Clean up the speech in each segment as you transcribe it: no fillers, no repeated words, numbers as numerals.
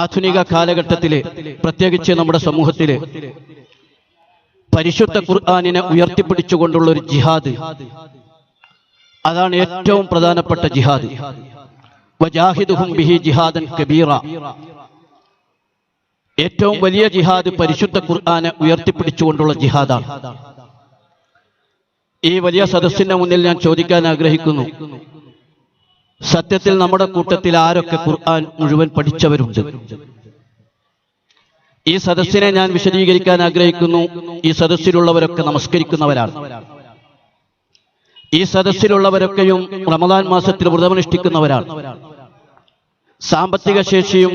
ആധുനിക കാലഘട്ടത്തില്, പ്രത്യേകിച്ച് നമ്മുടെ സമൂഹത്തില് പരിശുദ്ധ ഖുർആനിനെ ഉയർത്തിപ്പിടിച്ചുകൊണ്ടുള്ള ഒരു ജിഹാദ്, അതാണ് ഏറ്റവും പ്രധാനപ്പെട്ട ജിഹാദ്. വജാഹിദുഹും ബിഹി ജിഹാദൻ കബീറ. ഏറ്റവും വലിയ ജിഹാദ് പരിശുദ്ധ ഖുർആനെ ഉയർത്തിപ്പിടിച്ചുകൊണ്ടുള്ള ജിഹാദാണ്. ഈ വലിയ സദസ്സിന്റെ മുന്നിൽ ഞാൻ ചോദിക്കാൻ ആഗ്രഹിക്കുന്നു, സത്യത്തിൽ നമ്മുടെ കൂട്ടത്തിൽ ആരൊക്കെ ഖുർആൻ മുഴുവൻ പഠിച്ചവരുണ്ട്? ഈ സദസ്സിനെ ഞാൻ വിശദീകരിക്കാൻ ആഗ്രഹിക്കുന്നു. ഈ സദസ്സിലുള്ളവരൊക്കെ നമസ്കരിക്കുന്നവരാണ്. ഈ സദസ്സിലുള്ളവരൊക്കെയും റമദാൻ മാസത്തിൽ വ്രതമനുഷ്ഠിക്കുന്നവരാണ്. സാമ്പത്തിക ശേഷിയും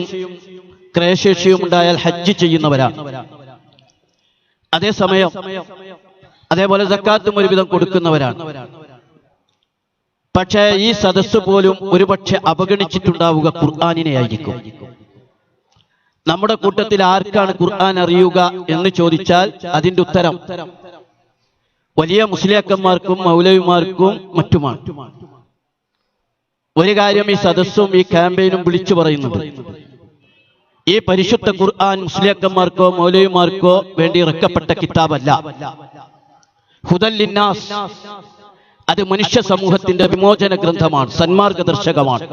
ക്രയശേഷിയും ഉണ്ടായാൽ ഹജ്ജ് ചെയ്യുന്നവരാണ്. അതേസമയം അതേപോലെ സക്കാത്തും ഒരുവിധം കൊടുക്കുന്നവരാണ്. പക്ഷേ ഈ സദസ്സ് പോലും ഒരുപക്ഷെ അവഗണിച്ചിട്ടുണ്ടാവുക ഖുർആനിനെ ആയിരിക്കും. നമ്മുടെ കൂട്ടത്തിൽ ആർക്കാണ് ഖുർആൻ അറിയുക എന്ന് ചോദിച്ചാൽ അതിന്റെ ഉത്തരം വലിയ മുസ്ലിയാക്കന്മാർക്കും മൗലവിമാർക്കും മറ്റുമാണ്. ഒരു കാര്യം ഈ സദസ്സും ഈ ക്യാമ്പയിനും വിളിച്ചു പറയുന്നുണ്ട്, ഈ പരിശുദ്ധ ഖുർആൻ മുസ്ലിയാക്കന്മാർക്കോ മൗലവിമാർക്കോ വേണ്ടി ഇറക്കപ്പെട്ട കിതാബല്ല. ഹുദൽ ലിന്നാസ്, അത് മനുഷ്യ സമൂഹത്തിന്റെ വിമോചന ഗ്രന്ഥമാണ്, സന്മാർഗദർശകമാണ്.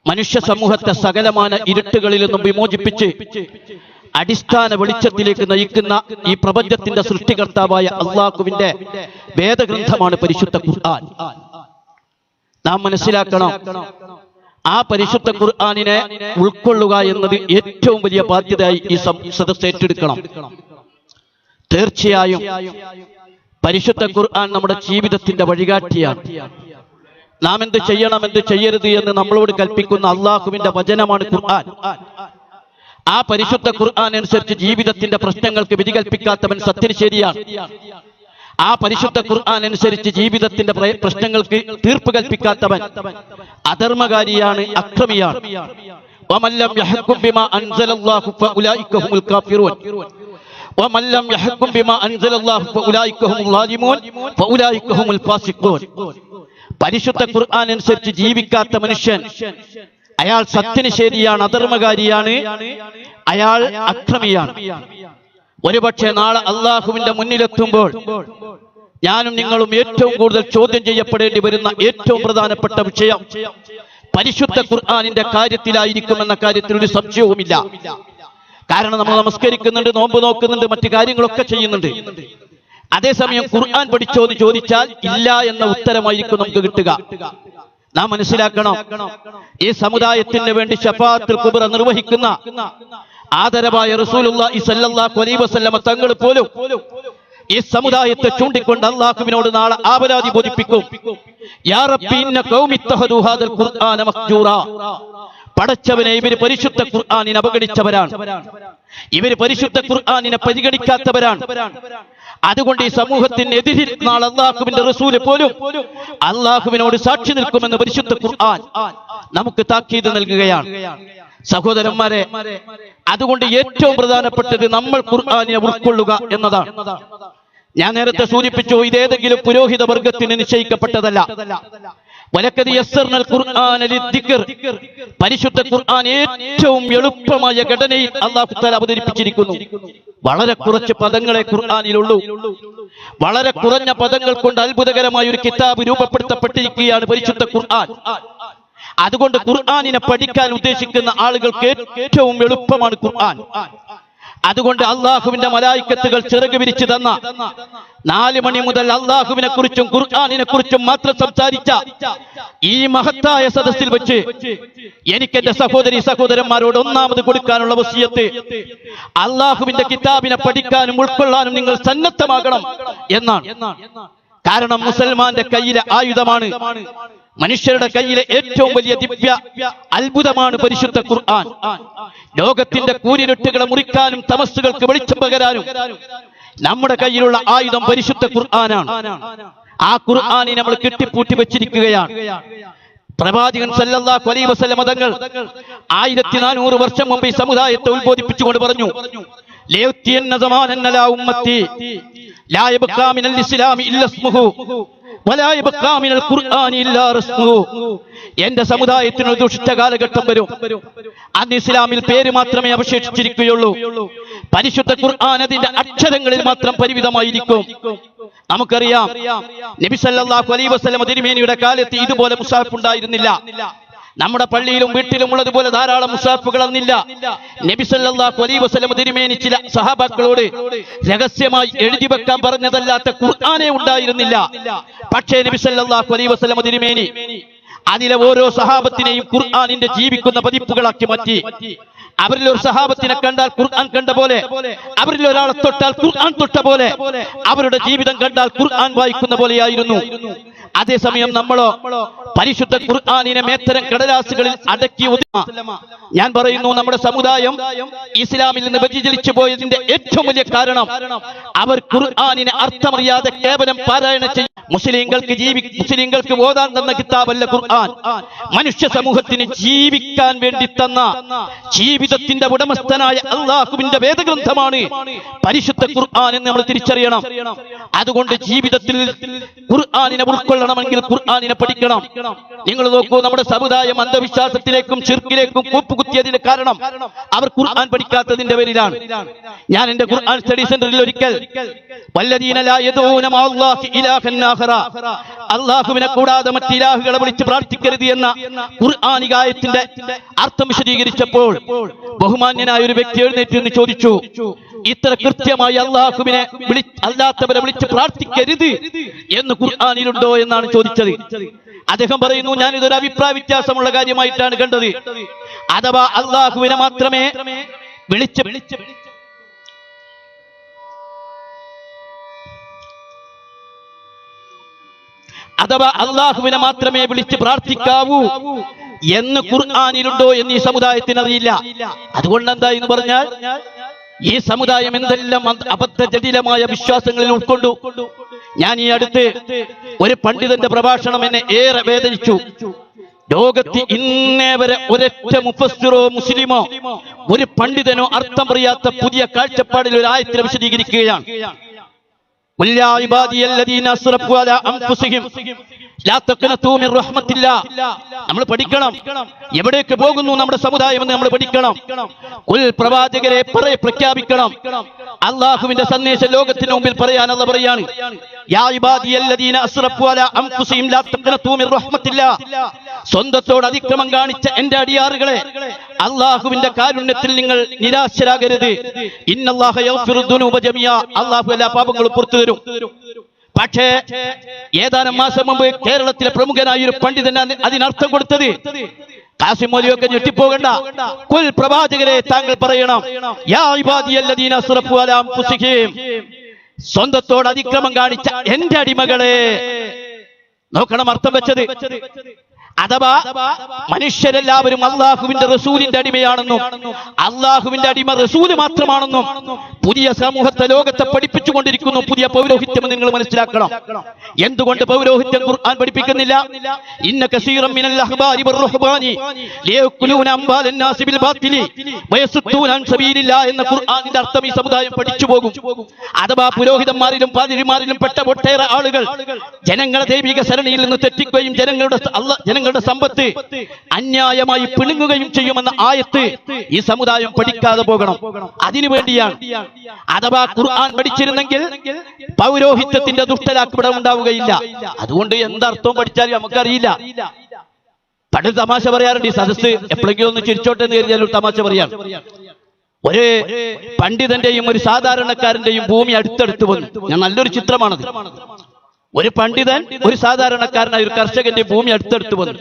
മനുഷ്യ സമൂഹത്തെ സകലമാന ഇരുട്ടുകളിൽ നിന്നും വിമോചിപ്പിച്ച് അടിസ്ഥാന വെളിച്ചത്തിലേക്ക് നയിക്കുന്ന ഈ പ്രപഞ്ചത്തിന്റെ സൃഷ്ടികർത്താവായ അല്ലാഹുവിന്റെ വേദഗ്രന്ഥമാണ് പരിശുദ്ധ ഖുർആൻ. നാം മനസ്സിലാക്കണം, ആ പരിശുദ്ധ ഖുർആനിനെ ഉൾക്കൊള്ളുക എന്നത് ഏറ്റവും വലിയ ബാധ്യതയായി ഈ സദസ്സ് ഏറ്റെടുക്കണം. തീർച്ചയായും പരിശുദ്ധ ഖുർആൻ നമ്മുടെ ജീവിതത്തിന്റെ വഴികാട്ടിയാണ്. നാം എന്ത് ചെയ്യണം, എന്ത് ചെയ്യരുത് എന്ന് നമ്മളോട് കൽപ്പിക്കുന്ന അല്ലാഹുവിന്റെ വചനമാണ് ഖുർആൻ. ആ പരിശുദ്ധ ഖുർആൻ അനുസരിച്ച് ജീവിതത്തിന്റെ പ്രശ്നങ്ങൾക്ക് വിധി കൽപ്പിക്കാത്തവൻ സത്യനിഷേധിയാണ്. ആ പരിശുദ്ധ ഖുർആൻ അനുസരിച്ച് ജീവിതത്തിന്റെ പ്രശ്നങ്ങൾക്ക് തീർപ്പ് കൽപ്പിക്കാത്തവൻ അധർമ്മകാരിയാണ്, അക്രമിയാണ്. വമൻ ലം യഹ്കും ബിമാ അൻസലല്ലാഹു ഫഉലൈക ഹുമുൽ കാഫിറൂൻ വമൻ ലം യഹ്കും ബിമാ അൻസലല്ലാഹു ഫഉലൈക ഹുമുൽ ളാലിമൂൻ ഫഉലൈക ഹുമുൽ ഫാസിഖൂൻ. പരിശുദ്ധ ഖുർആൻ അനുസരിച്ച് ജീവിക്കാത്ത മനുഷ്യൻ അയാൾ സത്യനിഷേധിയാണ്, അധർമ്മകാരിയാണ്, അയാൾ അക്രമിയാണ്. ഒരുപക്ഷെ നാളെ അല്ലാഹുവിന്റെ മുന്നിലെത്തുമ്പോൾ ഞാനും നിങ്ങളും ഏറ്റവും കൂടുതൽ ചോദ്യം ചെയ്യപ്പെടേണ്ടി വരുന്ന ഏറ്റവും പ്രധാനപ്പെട്ട വിഷയം പരിശുദ്ധ ഖുർആനിന്റെ കാര്യത്തിലായിരിക്കുമെന്ന കാര്യത്തിൽ ഒരു സംശയവുമില്ല. കാരണം നമ്മൾ നമസ്കരിക്കുന്നുണ്ട്, നോമ്പ് നോക്കുന്നുണ്ട്, മറ്റു കാര്യങ്ങളൊക്കെ ചെയ്യുന്നുണ്ട്. അതേസമയം ഖുർആൻ പഠിച്ചോ എന്ന് ചോദിച്ചാൽ ഇല്ല എന്ന ഉത്തരമായിരിക്കും നമുക്ക് കിട്ടുക. നാം മനസ്സിലാക്കണം, ഈ സമുദായത്തിന് വേണ്ടി ശഫാഅത്തുൽ കുബ്ര നിർവഹിക്കുന്ന ആദരവായ റസൂലുള്ളാഹി സ്വല്ലല്ലാഹു അലൈഹി വസല്ലമ തങ്ങൾ പോലും ഈ സമുദായത്തെ ചൂണ്ടിക്കൊണ്ട് അല്ലാഹുവിനോട് നാളെ ആപരാധി ബോധിപ്പിക്കും. യാ റബ്ബി ഇന്ന ഖൗമി ഇത്തഖദു ഹാദൽ ഖുർആന മഹ്ജൂറാ. പടച്ചവനെ, ഇവര് പരിശുദ്ധ ഖുർആനിനെ അവഗണിച്ചവരാണ്, ഇവര് പരിശുദ്ധ ഖുർആനിനെ പരിഗണിക്കാത്തവരാണ്. അതുകൊണ്ട് ഈ സമൂഹത്തിനെതിരിൽ നാളെ അല്ലാഹുവിന്റെ റസൂൽ പോലും അല്ലാഹുവിനോട് സാക്ഷി നിൽക്കുമെന്ന് പരിശുദ്ധ ഖുർആൻ നമുക്ക് താക്കീത് നൽകുകയാണ്. സഹോദരന്മാരെ, അതുകൊണ്ട് ഏറ്റവും പ്രധാനപ്പെട്ടത് നമ്മൾ ഖുർആനിനെ ഉൾക്കൊള്ളുക എന്നതാണ്. ഞാൻ നേരത്തെ സൂചിപ്പിച്ചു, ഇതേതെങ്കിലും പുരോഹിത വർഗത്തിന് നിശ്ചയിക്കപ്പെട്ടതല്ല. വലഖദ് യസ്സർനൽ ഖുർആന ലിദ്ദിക്ർ. പരിശുദ്ധ ഖുർആൻ ഏറ്റവും എളുപ്പമായ ഘടനയിൽ അല്ലാഹു തആല അവതരിപ്പിച്ചിരിക്കുന്നു. വളരെ കുറച്ച് പദങ്ങളെ ഖുർആനിലുള്ളൂ. വളരെ കുറഞ്ഞ പദങ്ങൾ കൊണ്ട് അത്ഭുതകരമായ ഒരു കിതാബ് രൂപപ്പെടുത്തപ്പെട്ടിരിക്കുകയാണ് പരിശുദ്ധ ഖുർആൻ. അതുകൊണ്ട് ഖുർആനിനെ പഠിക്കാൻ ഉദ്ദേശിക്കുന്ന ആളുകൾക്ക് ഏറ്റവും എളുപ്പമാണ് ഖുർആൻ. അതുകൊണ്ട് അല്ലാഹുവിന്റെ മലായിക്കത്തുകൾ ചിറക് വിരിച്ചു തന്ന 4 മണി മുതൽ അല്ലാഹുവിനെ കുറിച്ചും ഖുർആനിനെ കുറിച്ചും മാത്രം സംസാരിച്ച ഈ മഹത്തായ സദസ്സിൽ വെച്ച് എനിക്ക് എന്റെ സഹോദരി സഹോദരന്മാരോട് ഒന്നാമത് കൊടുക്കാനുള്ള വസിയത്ത്, അല്ലാഹുവിന്റെ കിതാബിനെ പഠിക്കാനും ഉൾക്കൊള്ളാനും നിങ്ങൾ സന്നദ്ധമാകണം എന്നാണ്. കാരണം മുസൽമാന്റെ കയ്യിലെ ആയുധമാണ്, മനുഷ്യരുടെ കയ്യിലെ ഏറ്റവും വലിയ ദിവ്യ അത്ഭുതമാണ് പരിശുദ്ധ ഖുർആൻ. ലോകത്തിന്റെ കൂരിരുട്ടുകളെ മുറിക്കാനും തമസ്സുകൾക്ക് വെളിച്ചം പകരാനും നമ്മുടെ കയ്യിലുള്ള ആയുധം പരിശുദ്ധ ഖുർആനാണ്. ആ ഖുർആനിനെ നമ്മൾ കെട്ടിപ്പൂട്ടി വെച്ചിരിക്കുകയാണ്. പ്രവാചകൻ സല്ലല്ലാഹു അലൈഹി വസല്ലം തങ്ങൾ 1400 വർഷം മുമ്പ് ഈ സമുദായത്തെ ഉത്ബോധിപ്പിച്ചുകൊണ്ട് പറഞ്ഞു, ലയത്തിയന്ന സമാനന്ന ലാ ഉമ്മത്തി ലാ യബ്ഖാ മിനൽ ഇസ്ലാമി ഇല്ല ഇസ്മുഹു വലാ യബ്ഖാ മിനൽ ഖുർആനി ഇല്ലാ റസ്മുഹു. എന്റെ സമുദായത്തിന് ഒരു ദുഷ്ട കാലഘട്ടം വരും, അന്ന് ഇസ്ലാമിൽ പേര് മാത്രമേ അവശേഷിച്ചിരിക്കുകയുള്ളൂ. പരിശുദ്ധ ഖുർആൻ അതിന്റെ അക്ഷരങ്ങളിൽ മാത്രം പരിമിതമായിരിക്കും. നമുക്കറിയാം, നബി സല്ലല്ലാഹു അലൈഹി വസല്ലം തിരുമേനിയുടെ കാലത്ത് ഇതുപോലെ മുസാഫ് ഉണ്ടായിരുന്നില്ല. നമ്മുടെ പള്ളിയിലും വീട്ടിലും ഉള്ളതുപോലെ ധാരാളം മുസാഫുകൾ അന്നില്ല. നബി സല്ലല്ലാഹു അലൈഹി വസല്ലം തിരുമേനി ചില സഹാബാക്കളോട് രഹസ്യമായി എഴുതി വെക്കാൻ പറഞ്ഞതല്ലാത്ത ഖുർആനേ ഉണ്ടായിരുന്നില്ല. പക്ഷേ നബി സല്ലല്ലാഹു അലൈഹി വസല്ലം തിരുമേനി അതിലെ ഓരോ സഹാബത്തിനെയും ഖുർആനിന്റെ ജീവിക്കുന്ന പതിപ്പുകളാക്കി മാറ്റി. അവരിൽ ഒരു സഹാബത്തിനെ കണ്ടാൽ ഖുർആൻ കണ്ട പോലെ, അവരിൽ ഒരാളെ തൊട്ടാൽ ഖുർആൻ തൊട്ട പോലെ, അവരുടെ ജീവിതം കണ്ടാൽ ഖുർആൻ വായിക്കുന്ന പോലെയായിരുന്നു. അതേസമയം നമ്മളോ പരിശുദ്ധ ഖുർആനിനെ മേത്തരം കടലാസുകളിൽ അടക്കി ഒതുങ്ങ. ഞാൻ പറയുന്നു, നമ്മുടെ സമുദായം ഇസ്ലാമിൽ നിന്ന് വ്യതിചലിച്ചു പോയതിന്റെ ഏറ്റവും വലിയ കാരണം അവർ ഖുർആനിനെ അർത്ഥമറിയാതെ കേവലം പാരായണം ചെയ്യും. മുസ്ലിങ്ങൾക്ക് ഓതാൻ തന്ന കിതാബല്ല ഖുർആൻ, മനുഷ്യ സമൂഹത്തിന് ജീവിക്കാൻ വേണ്ടി തന്ന ജീവിതത്തിന്റെ ഉടമസ്ഥനായ അല്ലാഹുവിന്റെ വേദഗ്രന്ഥമാണ് പരിശുദ്ധ ഖുർആൻ എന്ന് നമ്മൾ തിരിച്ചറിയണം. അതുകൊണ്ട് ജീവിതത്തിൽ ഖുർആനിനെ ഉൾക്കൊള്ളണമെങ്കിൽ ഖുർആനിനെ പഠിക്കണം. നിങ്ങൾ നോക്കൂ, നമ്മുടെ സമുദായം അന്ധവിശ്വാസത്തിലേക്കും ശിർക്കിലേക്കും കൂപ്പുകുത്തിയതിന് കാരണം അവർ ഖുർആൻ പഠിക്കാത്തതിന്റെ പേരിലാണ്. ഞാൻ എന്റെ ഖുർആൻ സ്റ്റഡി സെന്ററിൽ ഒരിക്കൽ വല്ലദീന ലാ യദഊന മഅല്ലാഹി ഇലാഹൻ ആഖറ, അല്ലാഹുവിനെ കൂടാതെ മറ്റ് ഇലാഹുകളെ വിളിച്ച് പ്രാർത്ഥിക്കരുത് എന്ന ഖുർആനിക ആയത്തിന്റെ അർത്ഥം വിശദീകരിച്ചപ്പോൾ ബഹുമാന്യനായ ഒരു വ്യക്തി എഴുന്നേറ്റ് നിന്ന് ചോദിച്ചു, ഇത്ര കൃത്യമായി അല്ലാഹുവിനെ അല്ലാത്തവരെ വിളിച്ച് പ്രാർത്ഥിക്കരുത് എന്ന് ഖുർആനിലുണ്ടോ എന്നാണ് ചോദിച്ചത്. അദ്ദേഹം പറയുന്നു, ഞാൻ ഇതൊരു അഭിപ്രായ വ്യത്യാസമുള്ള കാര്യമായിട്ടാണ് കണ്ടത്. അഥവാ അല്ലാഹുവിനെ മാത്രമേ വിളിച്ച് പ്രാർത്ഥിക്കാവൂ എന്ന് ഖുർആനിലുണ്ടോ എന്ന് ഈ സമുദായത്തിന് അറിയില്ല. അതുകൊണ്ട് എന്താ എന്ന് പറഞ്ഞാൽ, ഈ സമുദായം എന്തെല്ലാം അബദ്ധജടിലമായ വിശ്വാസങ്ങളിൽ ഉൾക്കൊണ്ടു. ഞാൻ ഈ അടുത്ത് ഒരു പണ്ഡിതന്റെ പ്രഭാഷണം എന്നെ ഏറെ വേദനിച്ചു. ലോകത്ത് ഇന്നേ വരെ ഒരൊറ്റ മുഫസ്സിറോ മുസ്ലിമോ ഒരു പണ്ഡിതനോ അർത്ഥം അറിയാത്ത പുതിയ കാഴ്ചപ്പാടിൽ ഒരു ആയത്തിനെ വിശദീകരിക്കുകയാണ്. നമ്മൾ പഠിക്കണം. എവിടേക്ക് പോകുന്നു നമ്മുടെ സമുദായം എന്ന് നമ്മൾ പഠിക്കണം. പ്രവാചകരെ പ്രഖ്യാപിക്കണം. അള്ളാഹുവിന്റെ സന്ദേശം ലോകത്തിന് മുമ്പിൽ പറയാൻ അല്ലാഹു പറയാണ്, സ്വന്തത്തോട് അതിക്രമം കാണിച്ച എന്റെ അടിയാറുകളെ, അള്ളാഹുവിന്റെ കാരുണ്യത്തിൽ നിങ്ങൾ നിരാശരാകരുത്. ഇന്നല്ലാഹ യഗ്ഫിറു ദുനൂബ ജമിയാ, അള്ളാഹു എല്ലാ പാപങ്ങളും പുറത്തു തരും. പക്ഷേ ഏതാനും മാസം മുമ്പ് കേരളത്തിലെ പ്രമുഖനായ ഒരു പണ്ഡിതൻ അതിനർത്ഥം കൊടുത്തത്, കാസിം മൗലവിയൊക്കെ ഞെട്ടിപ്പോകണ്ട, കുൽ പ്രവാചകരെ താങ്കൾ പറയണം, യാ ഇബാദിയല്ലദീന അസ്റഫു അലാ അൻഫുസിഹിം, സ്വന്തത്തോട് അതിക്രമം കാണിച്ച എന്റെ അടിമകളെ. നോക്കണം അർത്ഥം വെച്ചത്. അഥവാ മനുഷ്യരെല്ലാവരും അള്ളാഹുവിന്റെ റസൂലിന്റെ അടിമയാണെന്നും അള്ളാഹുവിന്റെ അടിമ റസൂല് മാത്രമാണെന്നും പുതിയ സമൂഹത്തെ ലോകത്തെ പഠിപ്പിച്ചുകൊണ്ടിരിക്കുന്നു. പുതിയ പൗരോഹിത്യം നിങ്ങൾ മനസ്സിലാക്കണം. എന്തുകൊണ്ട് പൗരോഹിത്യം ഖുർആൻ പഠിപ്പിക്കുന്നില്ല? ഇന്ന കസീറൻ മിനൽ അഹ്ബാരി വറുഹ്ബാനി ലിയഅകുലൂന അംവാലൻ നാസി ബിൽ ബാത്തിലി വയസുദ്ദൂന അൻ സബീലില്ലാഹ് എന്ന ഖുർആനിന്റെ അർത്ഥം ഈ സമുദായം പഠിച്ചു പോകും. അഥവാ പുരോഹിതന്മാരിലും പാതിരിമാരിലും പെട്ട ഒട്ടേറെ ആളുകൾ ജനങ്ങളെ ദൈവിക സരണിയിൽ നിന്ന് തെറ്റിക്കുകയും ജനങ്ങളുടെ സമ്പത്ത് അന്യായമായി പിണുങ്ങുകയും ചെയ്യുമെന്ന ആയത്ത് ഈ സമുദായം പഠിക്കാതെ പോകണം. അതിനുവേണ്ടിയാണ്. അഥവാ ഖുർആൻ പഠിച്ചിരുന്നെങ്കിൽ പൗരോഹിത്യത്തിന്റെ ദുഷ്ടലാക്ക് ഇവിടെ ഉണ്ടാവുകയില്ല. അതുകൊണ്ട് എന്തർത്ഥവും പഠിച്ചാലും നമുക്കറിയില്ല. പണ്ട് തമാശ പറയാറുണ്ട്, ഈ സദസ്സ് എപ്പോഴെങ്കിലും ഒന്ന് ചിരിച്ചോട്ടെ എന്ന് കരുതിയാലും തമാശ പറയാം. ഒരു പണ്ഡിതന്റെയും ഒരു സാധാരണക്കാരന്റെയും ഭൂമി അടുത്തടുത്ത് വന്നു. ഞാൻ നല്ലൊരു ചിത്രമാണത്. ഒരു പണ്ഡിതൻ ഒരു സാധാരണക്കാരനായ ഒരു കർഷകന്റെ ഭൂമി അടുത്തടുത്ത് വന്നു.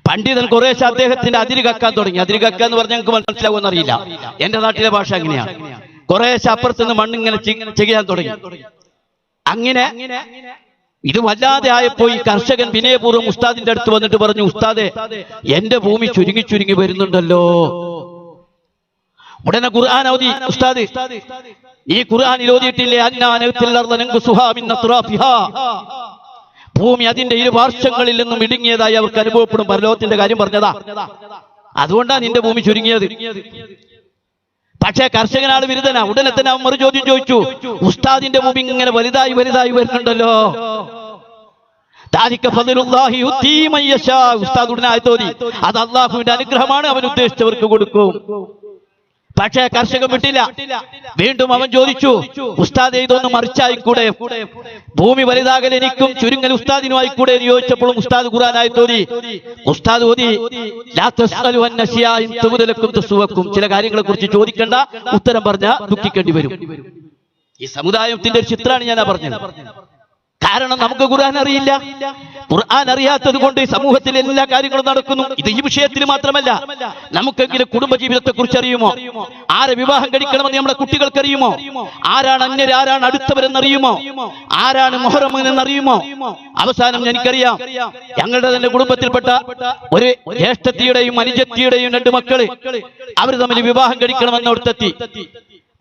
പണ്ഡിതൻ കുറേശ്ശെ അദ്ദേഹത്തിന്റെ അതിര് കക്കാൻ തുടങ്ങി. അതിര് കക്ക എന്ന് പറഞ്ഞാൽ ഞങ്ങൾക്ക് മനസ്സിലാവുമെന്ന് അറിയില്ല, എന്റെ നാട്ടിലെ ഭാഷ അങ്ങനെയാണ്. കുറേശ്ശെ അപ്പുറത്തുനിന്ന് മണ്ണിങ്ങനെ ചെയ്യാൻ തുടങ്ങി. അങ്ങനെ ഇത് വല്ലാതെ ആയപ്പോ ഈ കർഷകൻ വിനയപൂർവ്വം ഉസ്താദിന്റെ അടുത്ത് വന്നിട്ട് പറഞ്ഞു, ഉസ്താദെ, എന്റെ ഭൂമി ചുരുങ്ങി ചുരുങ്ങി വരുന്നുണ്ടല്ലോ. ഉടനെ ഖുർആൻ ഓതി. ഉസ്താദ്, ഈ ഖുർആനിൽ ഓതിയിട്ടില്ലേ, ഭൂമി അതിന്റെ ഇരുപാർശ്വങ്ങളിൽ നിന്നും ഇടുങ്ങിയതായി അവർക്ക് അനുഭവപ്പെടും. പരലോകത്തിന്റെ കാര്യം പറഞ്ഞതാ. അതുകൊണ്ടാണ് നിന്റെ ഭൂമി ചുരുങ്ങിയത്. പക്ഷേ കർഷകനാണ് വിരുദ്ധനാ. ഉടനെ തന്നെ അവൻ മറു ചോദ്യം ചോദിച്ചു, ഉസ്താദിന്റെ ഭൂമി ഇങ്ങനെ വലുതായി വലുതായി വരുന്നുണ്ടല്ലോ. ദാലിക ഫദ്ലുല്ലാഹി യുതീ മൻ യശാ. ഉസ്താദ് ഉടനെ ആയത്തോതി അത് അള്ളാഹുവിന്റെ അനുഗ്രഹമാണ്, അവൻ ഉദ്ദേശിച്ചവർക്ക് കൊടുക്കും. പക്ഷേ കർഷകൻ വിട്ടില്ല. വീണ്ടും അവൻ ചോദിച്ചു, ഉസ്താദ് ഇതൊന്ന് മറിച്ചായിക്കൂടെ, ഭൂമി വലുതാകൽ എനിക്കും ചുരുങ്ങൽ ഉസ്താദിനും ആയിക്കൂടെ എന്ന് ചോദിച്ചപ്പോഴും ഉസ്താദ് ഖുർആൻ ആയത്തോതി. ഉസ്താദ് ഓതി, ലാ തസ്അലു അൻ നസിയാഇൻ തുബ്ദലക്കും തസുവക്കും. ചില കാര്യങ്ങളെ കുറിച്ച് ചോദിക്കണ്ട, ഉത്തരം പറഞ്ഞാൽ ദുഃഖിക്കേണ്ടി വരും. ഈ സമുദായത്തിന്റെ ഒരു ചിത്രമാണ് ഞാൻ പറഞ്ഞത്. കാരണം നമുക്ക് ഖുർആൻ അറിയില്ല. ഖുർആൻ അറിയാത്തത് കൊണ്ട് സമൂഹത്തിൽ എല്ലാ കാര്യങ്ങളും നടക്കുന്നു. ഇത് ഈ വിഷയത്തിൽ മാത്രമല്ല, നമുക്കെങ്കിലും കുടുംബജീവിതത്തെ കുറിച്ച് അറിയുമോ? ആരെ വിവാഹം കഴിക്കണമെന്ന് നമ്മുടെ കുട്ടികൾക്ക് അറിയുമോ? ആരാണ് അന്യര്, ആരാണ് അടുത്തവരെന്നറിയുമോ? ആരാണ് മുഹറം എന്നറിയുമോ? അവസാനം എനിക്കറിയാം, ഞങ്ങളുടെ തന്നെ കുടുംബത്തിൽപ്പെട്ട ഒരു ജ്യേഷ്ഠത്തിയുടെയും അനുജത്തിയുടെയും 2 മക്കള് അവർ തമ്മിൽ വിവാഹം കഴിക്കണമെന്നോർത്തെത്തി.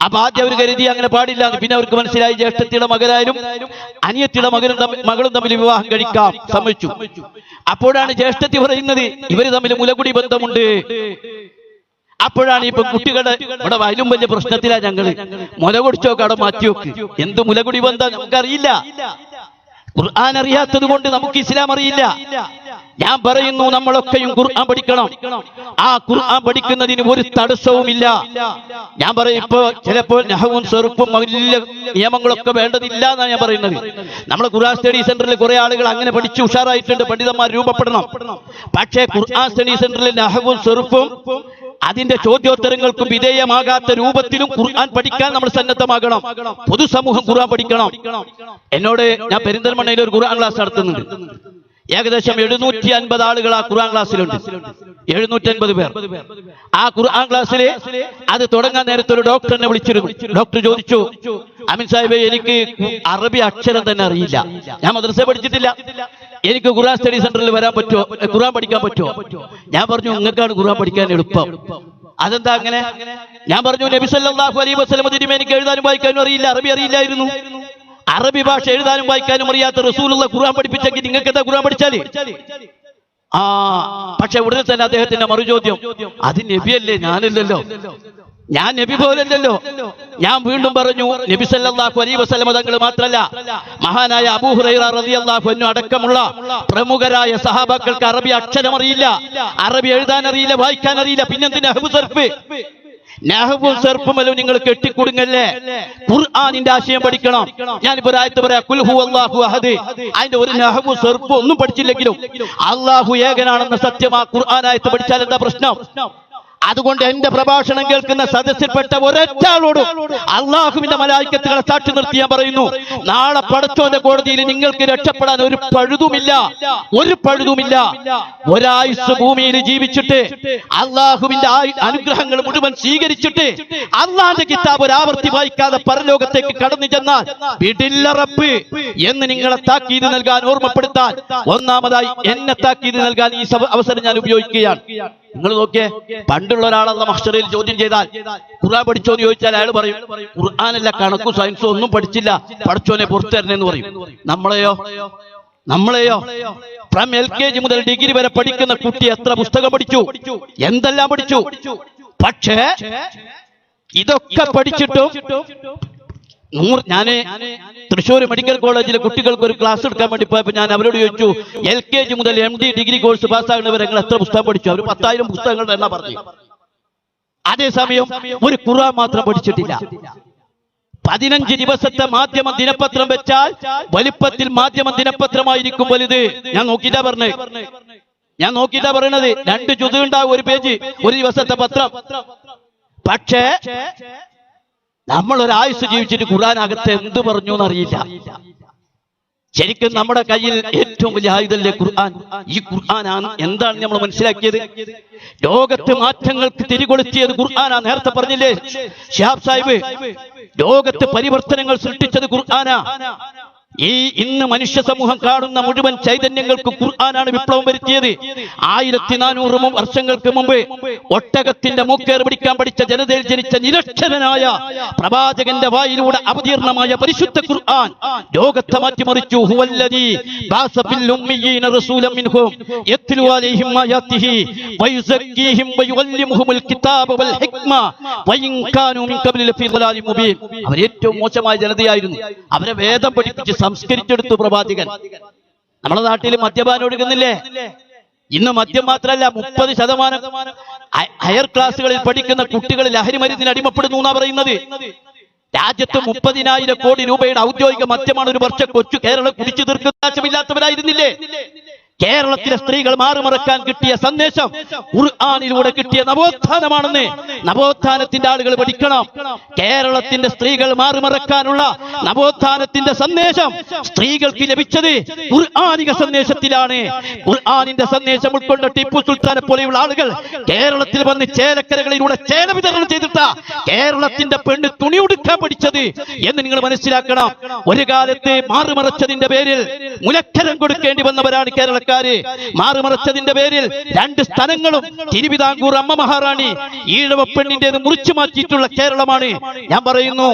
അപ്പൊ ആദ്യം അവർ കരുതി അങ്ങനെ പാടില്ല. പിന്നെ അവർക്ക് മനസ്സിലായി ജ്യേഷ്ഠത്തിയുടെ മകനായാലും അനിയത്തിയുടെ മകളും തമ്മിൽ വിവാഹം കഴിക്കാം, സമ്മതിച്ചു. അപ്പോഴാണ് ജ്യേഷ്ഠത്തി പറയുന്നത്, ഇവര് തമ്മിൽ മുലകുടി ബന്ധമുണ്ട്. അപ്പോഴാണ് ഇപ്പൊ കുട്ടികളുടെ ഇവിടെ വയലും വലിയ പ്രശ്നത്തിലാണ് ഞങ്ങള്. മുല കുടിച്ചോ കട മാറ്റിവെക്ക്, എന്ത് മുലകുടി ബന്ധം നമുക്കറിയില്ല. ഖുർആൻ അറിയാത്തത് കൊണ്ട് നമുക്ക് ഇസ്ലാം അറിയില്ല. ഞാൻ പറയുന്നു, നമ്മളൊക്കെയും ഖുർആൻ പഠിക്കണം. ആ ഖുർആൻ പഠിക്കുന്നതിന് ഒരു തടസ്സവുമില്ല. ഞാൻ പറയും, ഇപ്പൊ ചിലപ്പോൾ നഹ്വും സർഫും വലിയ നിയമങ്ങളൊക്കെ വേണ്ടതില്ല എന്നാണ് ഞാൻ പറയുന്നത്. നമ്മളെ ഖുർആൻ സ്റ്റഡി സെന്ററിൽ കുറെ ആളുകൾ അങ്ങനെ പഠിച്ച് ഉഷാറായിട്ടുണ്ട്, പണ്ഡിതന്മാർ രൂപപ്പെടണം. പക്ഷേ ഖുർആൻ സ്റ്റഡി സെന്ററിൽ നഹ്വും സർഫും അതിന്റെ ചോദ്യോത്തരങ്ങൾക്കും വിധേയമാകാത്ത രൂപത്തിലും ഖുർആൻ പഠിക്കാൻ നമ്മൾ സന്നദ്ധമാകണം. പൊതുസമൂഹം ഖുർആൻ പഠിക്കണം. എന്നോട് ഞാൻ പെരിന്തൽമണ്ണയിൽ ഒരു ഖുർആൻ ക്ലാസ് നടത്തുന്നുണ്ട്. ഏകദേശം 750 ആളുകൾ ആ ഖുർആൻ ക്ലാസ്സിലുണ്ട്. 750 പേർ. ആ ഖുർആൻ ക്ലാസ്സിൽ അത് തുടങ്ങാൻ നേരത്തെ ഒരു ഡോക്ടറിനെ വിളിച്ചിരുന്നു. ഡോക്ടർ ചോദിച്ചു, അമീൻ സാഹിബ്, എനിക്ക് അറബി അക്ഷരം തന്നെ അറിയില്ല, ഞാൻ മദ്രസ പഠിച്ചിട്ടില്ല, എനിക്ക് ഖുർആൻ സ്റ്റഡി സെന്ററിൽ വരാൻ പറ്റുമോ, ഖുർആൻ പഠിക്കാൻ പറ്റുമോ? ഞാൻ പറഞ്ഞു, നിങ്ങൾക്കാണ് ഖുർആൻ പഠിക്കാൻ എളുപ്പം. അതെന്താ അങ്ങനെ? ഞാൻ പറഞ്ഞു, നബി സല്ലല്ലാഹു അലൈഹി വസല്ലം എനിക്ക് എഴുതാനും വായിക്കാനും അറിയില്ല, അറബി അറിയില്ലായിരുന്നു. അറബി ഭാഷ എഴുതാനും വായിക്കാനും അറിയാത്ത റസൂലുള്ള ഖുർആൻ പഠിപ്പിച്ചെങ്കിൽ നിങ്ങൾക്ക് എന്താ ഖുർആൻ പഠിച്ചാല്? പക്ഷെ ഉടനെ തന്നെ അദ്ദേഹത്തിന്റെ മറുചോദ്യം, അത് നബിയല്ലേ, ഞാനല്ലല്ലോ, ഞാൻ നബി പോലല്ലോ. ഞാൻ വീണ്ടും പറഞ്ഞു, നബി സല്ലല്ലാഹു അലൈഹി വസല്ലം തങ്ങൾ മാത്രമല്ല, മഹാനായ അബൂ ഹുറൈറ റളിയല്ലാഹു അൻഹു അടക്കമുള്ള പ്രമുഖരായ സഹാബാക്കൾക്ക് അറബി അക്ഷരം അറിയില്ല, അറബി എഴുതാൻ അറിയില്ല, വായിക്കാൻ അറിയില്ല. പിന്നെന്തിനാ നഹ്വ് സർഫ്? നഹ്വും സർഫുമല്ലോ നിങ്ങൾ കെട്ടിക്കുടുങ്ങല്ലേ. ഖുർആനിന്റെ ആശയം പഠിക്കണം. ഞാനിപ്പോ ഒരു ആയത്ത് പറയാം, ഖുൽ ഹുവല്ലാഹു അഹദ്. അതിന്റെ ഒരു നഹ്വും സർഫും ഒന്നും പഠിച്ചില്ലെങ്കിലും അല്ലാഹു ഏകനാണെന്ന സത്യം ആ ഖുർആൻ ആയത്ത് പഠിച്ചാൽ എന്താ പ്രശ്നം? അതുകൊണ്ട് എന്റെ പ്രഭാഷണം കേൾക്കുന്ന സദസ്സിൽപ്പെട്ട ഒരൊറ്റാളോടും അള്ളാഹുവിന്റെ മലായിക്കത്തുകളെ സാക്ഷി നിർത്തി ഞാൻ പറയുന്നു, നാളെ പടച്ചോന്റെ കോടതിയിൽ നിങ്ങൾക്ക് രക്ഷപ്പെടാൻ ഒരു പഴുതുമില്ല. ഒരായുസ് ഭൂമിയിൽ ജീവിച്ചിട്ട് അള്ളാഹുവിന്റെ അനുഗ്രഹങ്ങൾ മുഴുവൻ സ്വീകരിച്ചിട്ട് അള്ളാന്റെ കിതാബ് ഒരാവർത്തി വായിക്കാതെ പരലോകത്തേക്ക് കടന്നു ചെന്നാൽ വിടില്ല റബ്ബ് എന്ന് നിങ്ങളെ താക്കീത് നൽകാൻ, ഓർമ്മപ്പെടുത്താൻ, ഒന്നാമതായി എന്നെ താക്കീത് നൽകാൻ ഈ അവസരം ഞാൻ ഉപയോഗിക്കുകയാണ്. നിങ്ങൾ നോക്കിയേ, പണ്ടുള്ള ഒരാളെന്ന മഹ്ശറിൽ ചോദ്യം ചെയ്താൽ ഖുർആൻ പഠിച്ചോ എന്ന് ചോദിച്ചാൽ അയാൾ പറയും, ഖുർആനല്ല, കണക്കും സയൻസും ഒന്നും പഠിച്ചില്ല, പഠിച്ചോനെ പുറത്തു തരണേന്ന് പറയും. നമ്മളെയോ ഫ്രം LKG മുതൽ ഡിഗ്രി വരെ പഠിക്കുന്ന കുട്ടി എത്ര പുസ്തകം പഠിച്ചു, എന്തെല്ലാം പഠിച്ചു. പക്ഷേ ഇതൊക്കെ പഠിച്ചിട്ടും ഞാന് തൃശ്ശൂർ മെഡിക്കൽ കോളേജിലെ കുട്ടികൾക്ക് ഒരു ക്ലാസ് എടുക്കാൻ വേണ്ടി പോയപ്പോൾ ഞാൻ അവരോട് ചോദിച്ചു, LKG മുതൽ MD ഡിഗ്രി കോഴ്സ് പാസ്സാകുന്നവരെ നിങ്ങൾ എത്ര പുസ്തകം പഠിച്ചു? അവർ 10,000 പുസ്തകങ്ങളുടെ എണ്ണം പറഞ്ഞു. അതേസമയം ഒരു ഖുർആൻ മാത്രം പഠിച്ചിട്ടില്ല. 15 ദിവസത്തെ മാധ്യമ ദിനപത്രം വെച്ചാൽ വലിപ്പത്തിൽ മാധ്യമ ദിനപത്രമായിരിക്കും വലുത്. ഞാൻ നോക്കിയിട്ടാ പറയണത്. 2 ജുസ് ഉണ്ടാവും, ഒരു പേജ്, ഒരു ദിവസത്തെ പത്രം. പക്ഷേ നമ്മൾ ഒരായുസ് ജീവിച്ചിട്ട് ഖുർആൻ അകത്ത് എന്ത് പറഞ്ഞു എന്നറിയില്ല. ശരിക്കും നമ്മുടെ കയ്യിൽ ഏറ്റവും വലിയ ആയുധല്ലേ ഖുർആൻ. ഈ ഖുർആൻ എന്താണ് നമ്മൾ മനസ്സിലാക്കിയത്? ലോകത്ത് മാറ്റങ്ങൾക്ക് തിരികൊളുത്തിയത് ഖുർആനാ. നേരത്തെ പറഞ്ഞില്ലേ ശിഹാബ് സാഹിബ്, ലോകത്ത് പരിവർത്തനങ്ങൾ സൃഷ്ടിച്ചത് ഖുർആനാ. ഈ ഇന്ന് മനുഷ്യ സമൂഹം കാണുന്ന മുഴുവൻ ചൈതന്യങ്ങൾക്ക് ഖുർആനാണ് വിപ്ലവം വരുത്തിയത്. 1400 വർഷങ്ങൾക്ക് മുമ്പ് ഒട്ടകത്തിന്റെ മൂക്കേർ പിടിക്കാൻ പഠിച്ച ജനതയിൽ ജനിച്ച നിരക്ഷരനായ പ്രവാചകന്റെ വായിലൂടെ അവതീർണമായ പരിശുദ്ധ ഖുർആൻ ലോകത്തെ മാറ്റിമറിച്ചു. ഹുവല്ലദീ ബാസ ഫിൽ ഉമ്മീയീന റസൂലൻ മിൻഹും യത്ലു അലൈഹിം ആയാതിഹി വയുസക്കീഹിം വയുഅല്ലിമുഹുൽ കിതാബ വൽ ഹിക്മ വഇൻ കാനൂ മിൻ ഖബ്ലി ലഫീ ളലാലിൻ മുബീൻ. അവർ ഏറ്റവും മോശമായ ജനതയായിരുന്നു. അവരെ വേദം പഠിപ്പിച്ച് സംസ്കരിച്ചെടുത്തു പ്രവാചകൻ. നമ്മുടെ നാട്ടിൽ മദ്യപാനം ഒഴുകുന്നില്ലേ? ഇന്ന് മദ്യം മാത്രമല്ല, 30% ഹയർ ക്ലാസ്സുകളിൽ പഠിക്കുന്ന കുട്ടികൾ ലഹരി മരുന്നിന് അടിമപ്പെടുന്നു എന്നാ പറയുന്നത്. രാജ്യത്ത് 30,000 കോടി രൂപയുടെ ഔദ്യോഗിക മദ്യമാണ് ഒരു വർഷം കൊച്ചു കേരളം കുടിച്ചു തീർക്കുന്ന ആവശ്യമില്ലാത്തവരായിരുന്നില്ലേ? കേരളത്തിലെ സ്ത്രീകൾ മാറുമറക്കാൻ കിട്ടിയ സന്ദേശം ഖുർആനിലൂടെ കിട്ടിയ നവോത്ഥാനമാണെന്ന് നവോത്ഥാനത്തിന്റെ ആളുകൾ പഠിക്കണം. കേരളത്തിന്റെ സ്ത്രീകൾ മാറുമറക്കാനുള്ള നവോത്ഥാനത്തിന്റെ സന്ദേശം സ്ത്രീകൾക്ക് ലഭിച്ചത് ഖുർആനിക സന്ദേശത്തിലാണ്. ഖുർആനിന്റെ സന്ദേശം ഉൾക്കൊണ്ട ടിപ്പു സുൽത്താനെ പോലെയുള്ള ആളുകൾ കേരളത്തിൽ വന്ന് ചേലക്കരകളിലൂടെ ചേല വിതരണം ചെയ്തിട്ട കേരളത്തിന്റെ പെണ്ണ് തുണി ഉടുക്കാൻ പഠിച്ചത് എന്ന് നിങ്ങൾ മനസ്സിലാക്കണം. ഒരു കാലത്ത് മാറുമറച്ചതിന്റെ പേരിൽ മുലക്കരം കൊടുക്കേണ്ടി വന്നവരാണ് കേരളക്കാർ. മാറുമറച്ചതിന്റെ പേരിൽ 2 സ്ഥലങ്ങളും തിരുവിതാംകൂർ അമ്മ മഹാറാണി ഈഴവ പെണ്ണിന്റേത് മുറിച്ചു മാറ്റിയിട്ടുള്ള കേരളമാണ്. ഞാൻ പറയുന്നു,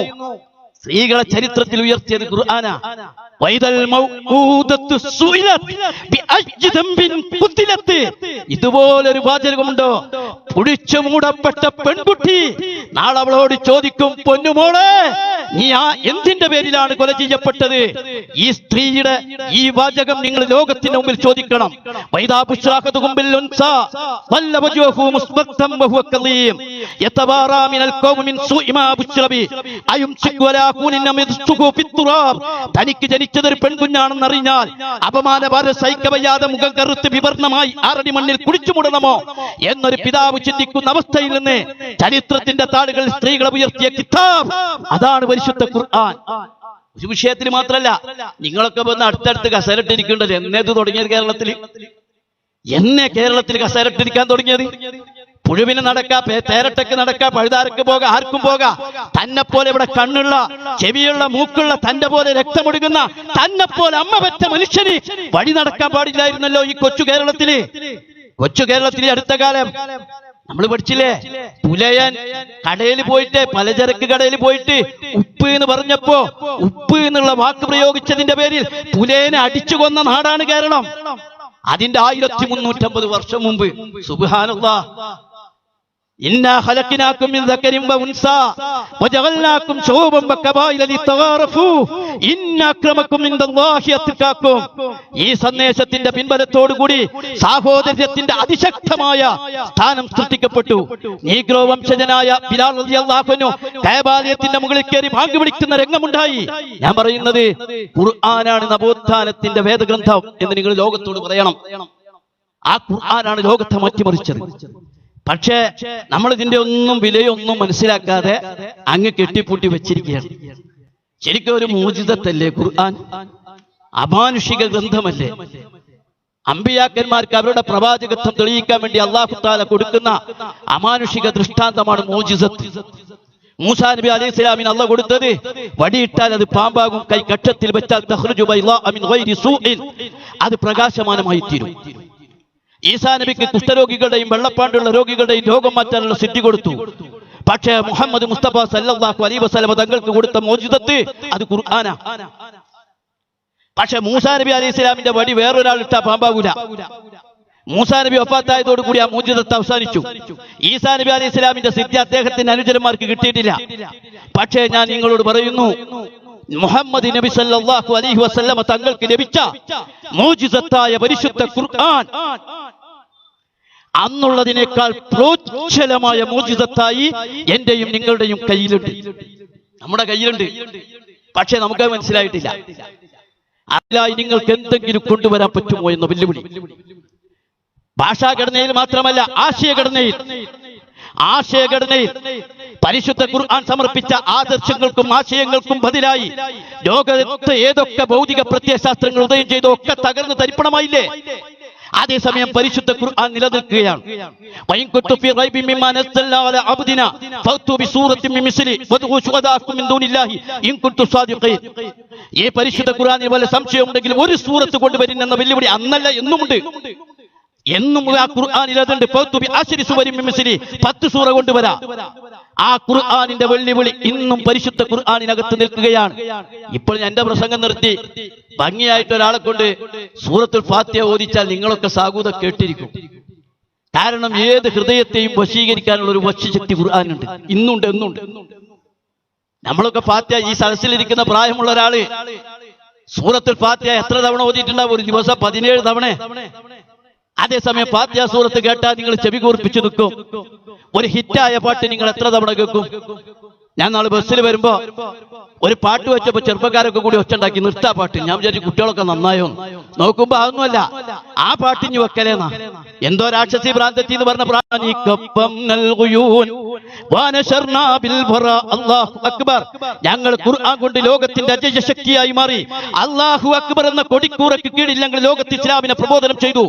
സ്ത്രീകളെ ചരിത്രത്തിൽ ഉയർത്തിയത് ഖുർആനാ. ഇതുപോലൊരു വാചകമുണ്ടോ? കുടിച്ചു മൂടപ്പെട്ട പെൺകുട്ടി നാളെ അവളോട് ചോദിക്കും, പൊന്നുമോളെ നീ എന്തിന്റെ പേരിലാണ് കൊല ചെയ്യപ്പെട്ടത്? ഈ സ്ത്രീയുടെ ഈ വാചകം നിങ്ങൾ ലോകത്തിന്റെ മുമ്പിൽ ചോദിക്കണം. തനിക്ക് ജനിച്ചതൊരു പെൺകുഞ്ഞാണെന്നറിഞ്ഞാൽ അപമാനഭാരം സഹിക്കവയ്യാതെ മുഖം കറുത്ത് വിവർണമായി 6 മണ്ണിൽ കുടിച്ചുമുടണമോ എന്നൊരു പിതാവ് ചിന്തിക്കുന്ന അവസ്ഥയിൽ നിന്ന് ചരിത്രത്തിന്റെ താളുകൾ സ്ത്രീകളെ ഉയർത്തിയ കിതാബ് അതാണ് പരിശുദ്ധ ഖുർആൻ. ഒരു വിഷയത്തിൽ മാത്രമല്ല, നിങ്ങളൊക്കെ വന്ന് അടുത്തടുത്ത് കസേരട്ടിരിക്കേണ്ടത് എന്നേത് തുടങ്ങിയത്? കേരളത്തിൽ കസേരട്ടിരിക്കാൻ തുടങ്ങിയത്? പുഴുവിന് നടക്കാം, തേരട്ടയ്ക്ക് നടക്കാം, പഴുതാരക്ക് പോകാം, ആർക്കും പോകാം. തന്നെ പോലെ ഇവിടെ കണ്ണുള്ള, ചെവിയുള്ള, മൂക്കുള്ള, തന്റെ പോലെ രക്തമൊഴുകുന്ന, തന്നെ പോലെ അമ്മ പെറ്റ മനുഷ്യന് വഴി നടക്കാൻ പാടില്ലായിരുന്നല്ലോ ഈ കൊച്ചു കേരളത്തില്. അടുത്ത കാലം നമ്മൾ പഠിച്ചില്ലേ? പുലയൻ കടയിൽ പോയിട്ട്, പലചരക്ക് കടയിൽ പോയിട്ട് ഉപ്പ് എന്ന് പറഞ്ഞപ്പോ ഉപ്പ് എന്നുള്ള വാക്ക് പ്രയോഗിച്ചതിന്റെ പേരിൽ പുലയനെ അടിച്ചു കൊന്ന നാടാണ് കേരളം. അതിന്റെ 1350 വർഷം മുമ്പ്. സുബ്ഹാനല്ലാഹ്. ഇന്നാ ഖലഖനാകും മിൻ ദക്കരിൻ വ ഉൻസാ വജഅൽനാകും ശുഊബൻ വഖബായില ലിതഗാറഫു ഇന്ന അക്രമകും ഇൻദല്ലാഹി അത്ഖാകും. ഈ സന്ദേശത്തിന്റെ പിൻബലത്തോടു കൂടി സഹോദര്യത്തിന്റെ അതിശക്തമായ സ്ഥാനം സൃഷ്ടിക്കപ്പെട്ടു. നീഗ്രോ വംശജനായ ബിലാൽ റളിയല്ലാഹു അൻഹു കഅബാലയത്തിന്റെ മുകളിൽ കയറി ബാങ്ക് വിളിക്കുന്ന രംഗമുണ്ടായി. ഞാൻ പറയുന്നത് ഖുർആനാണ് നവോത്ഥാനത്തിന്റെ വേദഗ്രന്ഥം എന്ന് നിങ്ങൾ ലോകത്തോട് പറയണം. ആ ഖുർആനാണ് ലോകത്തെ മാറ്റിമറിച്ചത്. പക്ഷേ നമ്മൾ ഇതിന്റെ ഒന്നും വിലയൊന്നും മനസ്സിലാക്കാതെ അങ്ങ് കെട്ടിപ്പൂട്ടി വെച്ചിരിക്കുകയാണ്. ശരിക്കും ഒരു മോചിതത്തല്ലേ ഖുർആൻ? അമാനുഷിക ഗ്രന്ഥമല്ലേ? അമ്പിയാക്കന്മാർക്ക് അവരുടെ പ്രവാചകത്വം തെളിയിക്കാൻ വേണ്ടി അല്ലാഹു തആല കൊടുക്കുന്ന അമാനുഷിക ദൃഷ്ടാന്തമാണ് മോചിസത്ത്. മൂസാ നബി അലൈഹി സ്വലാമിന് അല്ലാഹു കൊടുത്തത് വടിയിട്ടാൽ അത് പാമ്പാകും, കൈ കക്ഷത്തിൽ വെച്ചാൽ തഖ്റുജു ബൈളാ മിൻ ഗൈരി സൂഇൻ, അത് പ്രകാശമാനമായി തീരും. ഈസാ നബിക്ക് കുഷ്ഠരോഗികളുടെയും വെള്ളപ്പാണ്ടുള്ള രോഗികളുടെയും രോഗം മാറ്റാനുള്ള സിദ്ധി കൊടുത്തു. പക്ഷേ മുഹമ്മദ് മുസ്തഫ സല്ലല്ലാഹു അലൈഹി വസല്ലം തങ്ങൾക്ക് കൊടുത്ത മോചിതത്ത് അത് ഖുർആനാ. പക്ഷെ മൂസാ നബി അലൈഹി സ്വലാമിന്റെ വടി വേറൊരാൾ ഇട്ടാ പാമ്പാകൂല. മൂസാ നബി വഫാത്തായതോടു കൂടി ആ മോചിതത്ത് അവസാനിച്ചു. ഈസാ നബി അലൈഹി സ്വലാമിന്റെ സിദ്ധി അദ്ദേഹത്തിന്റെ അനുചരന്മാർക്ക് കിട്ടിയിട്ടില്ല. പക്ഷേ ഞാൻ നിങ്ങളോട് പറയുന്നു, മുഹമ്മദ് നബി സല്ലല്ലാഹു അലൈഹി വസല്ലം തങ്ങൾക്ക് ലഭിച്ച മോചിസത്തായ പരിശുദ്ധ ഖുർആൻ അന്നുള്ളതിനേക്കാൾ പ്രോജ്വലമായ മോചിസത്തായി എന്റെയും നിങ്ങളുടെയും കയ്യിലുണ്ട്, നമ്മുടെ കയ്യിലുണ്ട്. പക്ഷെ നമുക്ക് മനസ്സിലായിട്ടില്ല. അതിലായി നിങ്ങൾക്ക് എന്തെങ്കിലും കൊണ്ടുവരാൻ പറ്റുമോ എന്ന വെല്ലുവിളി. ഭാഷാഘടനയിൽ മാത്രമല്ല, ആശയഘടനയിൽ പരിശുദ്ധ ഖുർആൻ സമർപ്പിച്ച ആദർശങ്ങൾക്കും ആശയങ്ങൾക്കും ബദലായി ലോകത്ത് ഏതൊക്കെ ഭൗതിക പ്രത്യയശാസ്ത്രങ്ങൾ ഉദയം ചെയ്തോ ഒക്കെ തകർന്ന് തരിപ്പണമായില്ലേ? അതേസമയം പരിശുദ്ധ ഖുർആൻ നിലനിൽക്കുകയാണ്. ഈ പരിശുദ്ധ ഖുർആനിൽ വല്ല സംശയമുണ്ടെങ്കിൽ ഒരു സൂറത്ത് കൊണ്ടുവരുന്ന എന്ന വെല്ലുവിളി അന്നല്ല എന്നുമുണ്ട്. എന്നും ആ ഖുർആനിൽ അതുണ്ട്. 10 സൂറ കൊണ്ടുവരാ. ആ ഖുർആനിന്റെ വെല്ലുവിളി ഇന്നും പരിശുദ്ധ ഖുർആനിനകത്ത് നിൽക്കുകയാണ്. ഇപ്പോൾ ഞാൻ എന്റെ പ്രസംഗം നിർത്തി ഭംഗിയായിട്ട് ഒരാളെ കൊണ്ട് സൂറത്തുൽ ഫാത്തിഹ ഓദിച്ചാൽ നിങ്ങളൊക്കെ സാഗൂത കേട്ടിരിക്കും. കാരണം ഏത് ഹൃദയത്തെയും വശീകരിക്കാനുള്ള ഒരു വശശക്തി ഖുർആനുണ്ട്, ഇന്നുണ്ട്, എന്നുണ്ട്. നമ്മളൊക്കെ ഫാത്തിഹ, ഈ സദസ്സിലിരിക്കുന്ന പ്രായമുള്ള ഒരാള് സൂറത്തുൽ ഫാത്തിഹ എത്ര തവണ ഓതിയിട്ടുണ്ടാവും? ഒരു ദിവസം 17 തവണ. അതേസമയം ഫാത്തിഹ സൂറത്ത് കേട്ടാൽ നിങ്ങൾ ചെവി കൂർപ്പിച്ചു നിൽക്കും. ഒരു ഹിറ്റായ പാട്ട് നിങ്ങൾ എത്ര തവണ കേൾക്കും? ഞാൻ നാളെ ബസ്സിൽ വരുമ്പോ ഒരു പാട്ട് വെച്ചപ്പോ ചെറുപ്പക്കാരൊക്കെ കൂടി ഒച്ചുണ്ടാക്കി നിർത്താ പാട്ട്. ഞാൻ വിചാരിച്ചു കുട്ടികളൊക്കെ നന്നായോ, നോക്കുമ്പോ അതൊന്നുമല്ല, ആ പാട്ടിഞ്ഞ് വെക്കലേന്നാ. എന്തോ രാക്ഷസി ഭ്രാന്തത്തി എന്ന് പറഞ്ഞ ഞങ്ങൾ ഖുർആൻ കൊണ്ട് ലോകത്തിന്റെ അജയ ശക്തിയായി മാറി. അല്ലാഹു അക്ബർ എന്ന കൊടിക്കൂറയ്ക്ക് കീഴിൽ ഞങ്ങൾ ലോകത്ത് ഇസ്ലാമിനെ പ്രബോധനം ചെയ്തു.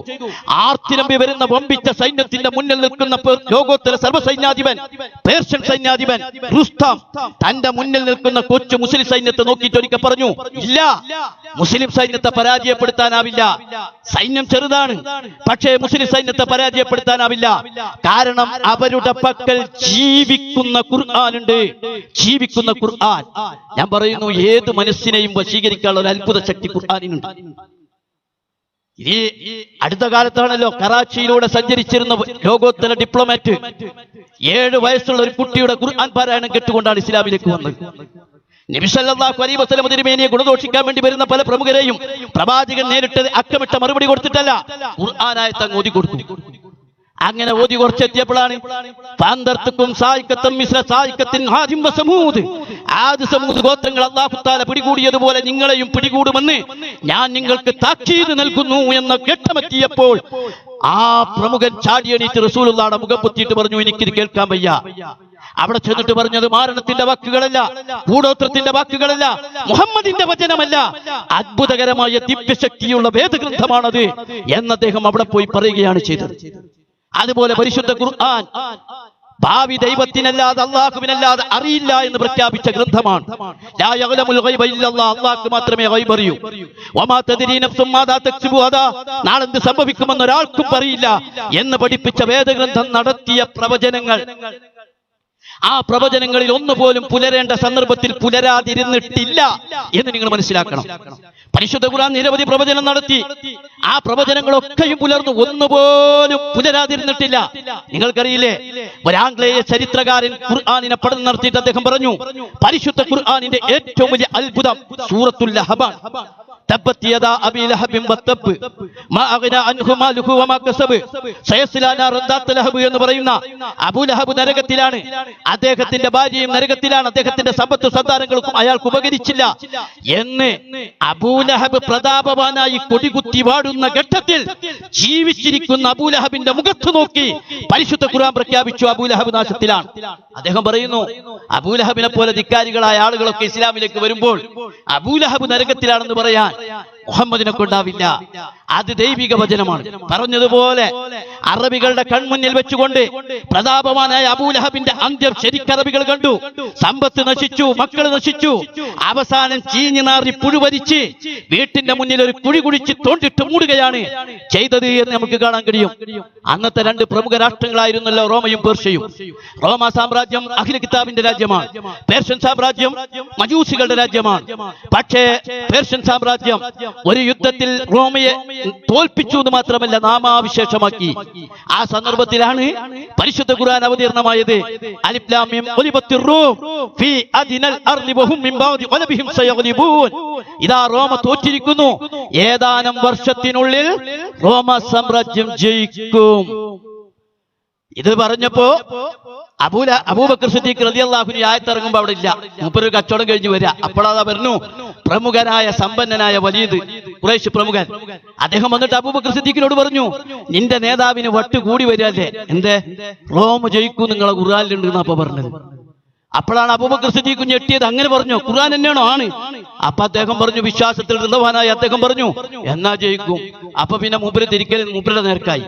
ആർത്തിരമ്പി വരുന്ന വമ്പിച്ച സൈന്യത്തിന്റെ മുന്നിൽ നിൽക്കുന്ന ലോകോത്തര സർവ്വസൈന്യാധിപൻ പേർഷ്യൻ സൈന്യാധിപൻ റുസ്താം തന്റെ മുന്നിൽ നിൽക്കുന്ന കൊച്ചു മുസ്ലിം സൈന്യത്തെ നോക്കിയിട്ട് ഒരിക്കൽ പറഞ്ഞു, ഇല്ല, മുസ്ലിം സൈന്യത്തെ പരാജയപ്പെടുത്താനാവില്ല. സൈന്യം ചെറുതാണ്, പക്ഷേ മുസ്ലിം സൈന്യത്തെ പരാജയപ്പെടുത്താനാവില്ല. കാരണം അവരുടെ പക്കൽ ജീവിക്കുന്ന ഖുർആനുണ്ട്. ജീവിക്കുന്ന ഖുർആൻ. ഞാൻ പറയുന്നു, ഏത് മനസ്സിനെയും വശീകരിക്കാനുള്ള ഒരു അത്ഭുത ശക്തി ഖുർആനിനുണ്ട്. ഈ അടുത്ത കാലത്താണല്ലോ കറാച്ചിയിലൂടെ സഞ്ചരിച്ചിരുന്ന ലോകോത്തര ഡിപ്ലോമാറ്റ് 7 വയസ്സുള്ള ഒരു കുട്ടിയുടെ ഖുർആൻ പാരായണം കേട്ടുകൊണ്ടാണ് ഇസ്ലാമിലേക്ക് വന്നത്. നബി സല്ലല്ലാഹു അലൈഹി വസല്ലം തിരുമേനിയെ ഗുണദോഷിക്കാൻ വേണ്ടി വരുന്ന പല പ്രമുഖരെയും പ്രവാചകൻ നേരിട്ട് അക്കമിട്ട മറുപടി കൊടുത്തിട്ടല്ല, ഖുർആനായത്ത് അങ്ങ് ഓതി കൊടുത്തു. അങ്ങനെ ഓതി കുറച്ചെത്തിയപ്പോഴാണ് ഗോത്രങ്ങൾ അല്ലാഹു തആല പിടികൂടിയതുപോലെ നിങ്ങളെയും പിടികൂടുമെന്ന് ഞാൻ നിങ്ങൾക്ക് താക്കീത് നൽകുന്നു എന്ന ഘട്ടമെത്തിയപ്പോൾ ആ പ്രമുഖൻ ചാടിയണീറ്റ് റസൂലുള്ളാഹിയുടെ മുഖം പൊത്തിയിട്ട് പറഞ്ഞു, എനിക്കിത് കേൾക്കാൻ വയ്യ. അവിടെ ചെന്നിട്ട് പറഞ്ഞത് മാരണത്തിന്റെ വാക്കുകളല്ല, കൂടോത്രത്തിന്റെ വാക്കുകളല്ല, മുഹമ്മദിന്റെ വചനമല്ല, അത്ഭുതകരമായ ദിവ്യശക്തിയുള്ള വേദഗ്രന്ഥമാണത് എന്ന് അദ്ദേഹം അവിടെ പോയി പറയുകയാണ് ചെയ്തത്. അതുപോലെ പരിശുദ്ധ ഖുർആൻ ഭാവി ദൈവത്തിനല്ലാതെ അല്ലാഹുവിനല്ലാതെ അറിയില്ല എന്ന് പ്രഖ്യാപിച്ച ഗ്രന്ഥമാണ്. ലാ യഅലമുൽ ഗൈബ ഇല്ലല്ലാഹ്, അല്ലാഹു മാത്രമേ ഗൈബ് അറിയൂ. വമാ തദ്രീ നഫ്സും മാദാ തക്സിബു ഗദാ, നാളെ എന്ത് സംഭവിക്കുമെന്ന് ഒരാൾക്കും അറിയില്ല എന്ന് പഠിപ്പിച്ച വേദഗ്രന്ഥം നടത്തിയ പ്രവചനങ്ങൾ, ആ പ്രവചനങ്ങളിൽ ഒന്നുപോലും പുലരേണ്ട സന്ദർഭത്തിൽ പുലരാതിരുന്നിട്ടില്ല എന്ന് നിങ്ങൾ മനസ്സിലാക്കണം. പരിശുദ്ധ ഖുർആൻ നിരവധി പ്രവചനം നടത്തി. ആ പ്രവചനങ്ങളൊക്കെയും പുലർന്നു, ഒന്നുപോലും പുലരാതിരുന്നിട്ടില്ല. നിങ്ങൾക്കറിയില്ലേ, ഒരാംഗ്ലേയ ചരിത്രകാരൻ ഖുർആനിനെ പഠനം നടത്തിയിട്ട് അദ്ദേഹം പറഞ്ഞു, പരിശുദ്ധ ഖുർആനിന്റെ ഏറ്റവും വലിയ അത്ഭുതം സൂറത്തുൽ ലഹബാൻ. തബ്ബത് യദാ അബീ ലഹബിൻ വത്തബ് മാ അഗ്നാ അൻഹു മാലുഹു വമാ കസബ് സയസ്ലാ നാറൻ ദാത ലഹബ് എന്ന് പറയുന്ന അബൂ ലഹബ് നരകത്തിലാണ്, അദ്ദേഹത്തിന്റെ ഭാര്യയും നരകത്തിലാണ്, അദ്ദേഹത്തിന്റെ സമ്പത്ത് സന്താനങ്ങൾക്കും അയാൾക്ക് ഉപകരിച്ചില്ല എന്ന് അബൂ ലഹബ് പ്രതാപവാനായി കൊടികുത്തി വാടുന്ന ഘട്ടത്തിൽ ജീവിച്ചിരിക്കുന്ന അബൂ ലഹബിന്റെ മുഖത്ത് നോക്കി പരിശുദ്ധ ഖുർആൻ പ്രഖ്യാപിച്ചു, അബൂ ലഹബ് നാശത്തിലാണ്. അദ്ദേഹം പറയുന്നു, അബൂ ലഹബിനെ പോലെ ധിക്കാരികളായ ആളുകളൊക്കെ ഇസ്ലാമിലേക്ക് വരുമ്പോൾ അബൂ ലഹബ് നരകത്തിലാണെന്ന് പറയാൻ മുഹമ്മദിനെ കൊണ്ടാവില്ല. അത് ദൈവിക വചനമാണ്. പറഞ്ഞതുപോലെ അറബികളുടെ കൺമുന്നിൽ വെച്ചുകൊണ്ട് പ്രതാപവാനായ അബൂ ലഹബിന്റെ അന്ത്യം ശരിക്കറബികൾ കണ്ടു. സമ്പത്ത് നശിച്ചു, മക്കൾ നശിച്ചു, അവസാനം ചീഞ്ഞു നാറി പുഴുവരിച്ച് വീട്ടിന്റെ മുന്നിൽ ഒരു കുഴി കുഴിച്ച് തോണ്ടിട്ട് മൂടുകയാണ് ചെയ്തത് എന്ന് നമുക്ക് കാണാൻ കഴിയും. അന്നത്തെ 2 പ്രമുഖ രാഷ്ട്രങ്ങളായിരുന്നല്ലോ റോമയും പേർഷ്യയും. റോമ സാമ്രാജ്യം അഖില കിതാബിന്റെ രാജ്യമാണ്, പേർഷ്യൻ സാമ്രാജ്യം മജൂസികളുടെ രാജ്യമാണ്. പക്ഷേ പേർഷ്യൻ സാമ്രാജ്യം ഒരു യുദ്ധത്തിൽ റോമയെ തോൽപ്പിച്ചു എന്ന് മാത്രമല്ല നാമാവിശേഷമാക്കി. ആ സന്ദർഭത്തിലാണ് പരിശുദ്ധ ഖുർആൻ അവതീർണമായത്. അലിഫ് ലാം മീം ഗുലിബത്തിർ റൂം ഫീ അദ്നൽ അർളി വഹും മിൻ ബഅദി ഗലബിഹിം സയഗ്ലിബൂൻ. ഇദാ റോമ തോറ്റിരിക്കുന്നു, ഏതാനും വർഷത്തിനുള്ളിൽ റോമ സാമ്രാജ്യം ജയിക്കും. ഇത് പറഞ്ഞപ്പോ അബൂബക്കർ സിദ്ദീഖ് റളിയല്ലാഹു അൻഹു ആയത്തിറങ്ങുമ്പോ അവിടെ ഇല്ല, മൂപ്പര് കച്ചവടം കഴിഞ്ഞ് വരിക. അപ്പോഴാ പറഞ്ഞു പ്രമുഖനായ സമ്പന്നനായ വലീദ്, ഖുറൈശ് പ്രമുഖൻ. അദ്ദേഹം വന്നിട്ട് അബൂബക്കർ സിദ്ദീഖിനോട് പറഞ്ഞു, നിന്റെ നേതാവിന് വട്ട് കൂടി വരികയല്ലേ, എന്തേ റോം ജയിക്കൂ നിങ്ങളെ ഖുർആനിലുണ്ട് എന്നപ്പോ പറഞ്ഞത്. അപ്പോഴാണ് അബൂബക്കർ സിദ്ദീഖ് ഞെട്ടിയത്. അങ്ങനെ പറഞ്ഞു, ഖുർആൻ തന്നെയാണോ? ആണ്. അപ്പൊ അദ്ദേഹം പറഞ്ഞു, വിശ്വാസത്തിൽ ദൃഢവാനായി അദ്ദേഹം പറഞ്ഞു, എന്നാ ജയിക്കും. അപ്പൊ പിന്നെ മൂപ്പര് തിരിക്കൽ മൂപ്പരുടെ നേർക്കായി,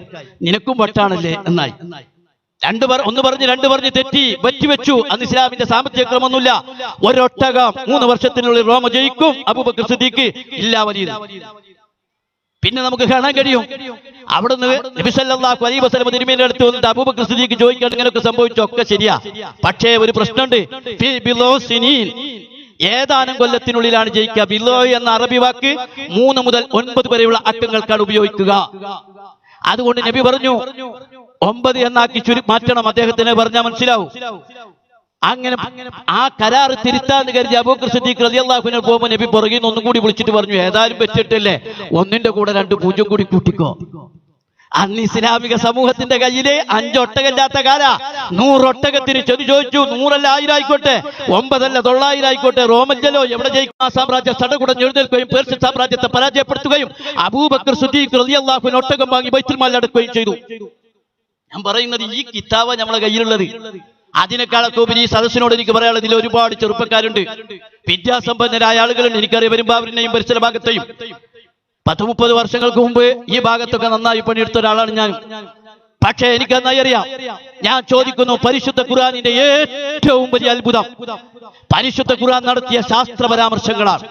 നിനക്കും വട്ടാണല്ലേ എന്നായി. ഒന്ന് പറഞ്ഞ് 2 പറഞ്ഞ് തെറ്റി വെച്ചു. അന്ന് ഇസ്ലാമിന്റെ സാമ്പത്തിക ക്രമമൊന്നുമില്ല. ഒരൊട്ടകം 3 വർഷത്തിനുള്ളിൽ റോമ ജയിക്കും. അബൂബക്കർ സിദ്ദീഖ് ഇല്ല വലീദ്. പിന്നെ നമുക്ക് കാണാൻ കഴിയും, അവിടുന്ന് നബി സല്ലല്ലാഹു അലൈഹി വസല്ലം തിരുമേനിയുടെ അടുത്ത് വന്നിട്ട് അബൂബക്കർ സിദ്ദീഖ് ചോദിക്കാൻ ഇങ്ങനെയൊക്കെ സംഭവിച്ചൊക്കെ ശരിയാ, പക്ഷേ ഒരു പ്രശ്നമുണ്ട്. ഏതാനും കൊല്ലത്തിനുള്ളിലാണ് ജയിക്കുക. ബിലോ എന്ന അറബി വാക്ക് 3 മുതൽ 9 വരെയുള്ള അക്കങ്ങൾക്കാണ് ഉപയോഗിക്കുക. അതുകൊണ്ട് നബി പറഞ്ഞു 9 എന്നാക്കി മാറ്റണം. അദ്ദേഹത്തിന് പറഞ്ഞാൽ മനസ്സിലാവും. അങ്ങനെ ആ കരാർ തിരുത്താന്ന് കരുതി അബൂബക്കർ സിദ്ദീഖ് റളിയല്ലാഹു അൻഹു പോകുമ്പോൾ നബി പുറകിൽ നിന്ന് ഒന്നും കൂടി വിളിച്ചിട്ട് പറഞ്ഞു, ഏതായാലും പറ്റിയിട്ടല്ലേ, ഒന്നിന്റെ കൂടെ 2 പൂജ്യം കൂടി കൂട്ടിക്കോ. അന്ന് ഇസ്ലാമിക സമൂഹത്തിന്റെ കയ്യില് 5 ഒട്ടകമില്ലാത്ത കാല. 100 ഒട്ടകത്തിന് ചെന്ന് ചോദിച്ചു, 100 അല്ല 1000 ആയിക്കോട്ടെ, 9 അല്ല 900 ആയിക്കോട്ടെ, റോമഞ്ചലോ എവിടെ ജയിക്കും? ആ സാമ്രാജ്യം സടകുടഞ്ഞ് എഴുന്നേൽക്കുകയും പേർഷ്യൻ സാമ്രാജ്യത്തെ പരാജയപ്പെടുത്തുകയും അബൂബക്കർ സിദ്ദീഖ് റളിയല്ലാഹു അൻഹു ഒട്ടകം വാങ്ങി ബൈത്തുൽ മാലിൽ അടക്കുകയും ചെയ്തു. ഞാൻ പറയുന്നത് ഈ കിതാബ് നമ്മളെ കയ്യിലുള്ളത്. അതിനേക്കാളൊക്കെ ഉപരി ഈ സദസ്സിനോട് എനിക്ക് പറയാനുള്ളത്, ഇതിൽ ഒരുപാട് ചെറുപ്പക്കാരുണ്ട്, വിദ്യാസമ്പന്നരായ ആളുകളുണ്ട്. എനിക്കറിയാം പെരുമ്പാവൂരിനെയും പരിസര ഭാഗത്തെയും 10-30 വർഷങ്ങൾക്ക് മുമ്പ് ഈ ഭാഗത്തൊക്കെ നന്നായി പണിയെടുത്ത ഒരാളാണ് ഞാൻ. പക്ഷേ എനിക്ക് നന്നായി അറിയാം. ഞാൻ ചോദിക്കുന്നു, പരിശുദ്ധ ഖുർആനിന്റെ ഏറ്റവും വലിയ അത്ഭുതം പരിശുദ്ധ ഖുർആൻ നടത്തിയ ശാസ്ത്ര പരാമർശങ്ങളാണ്.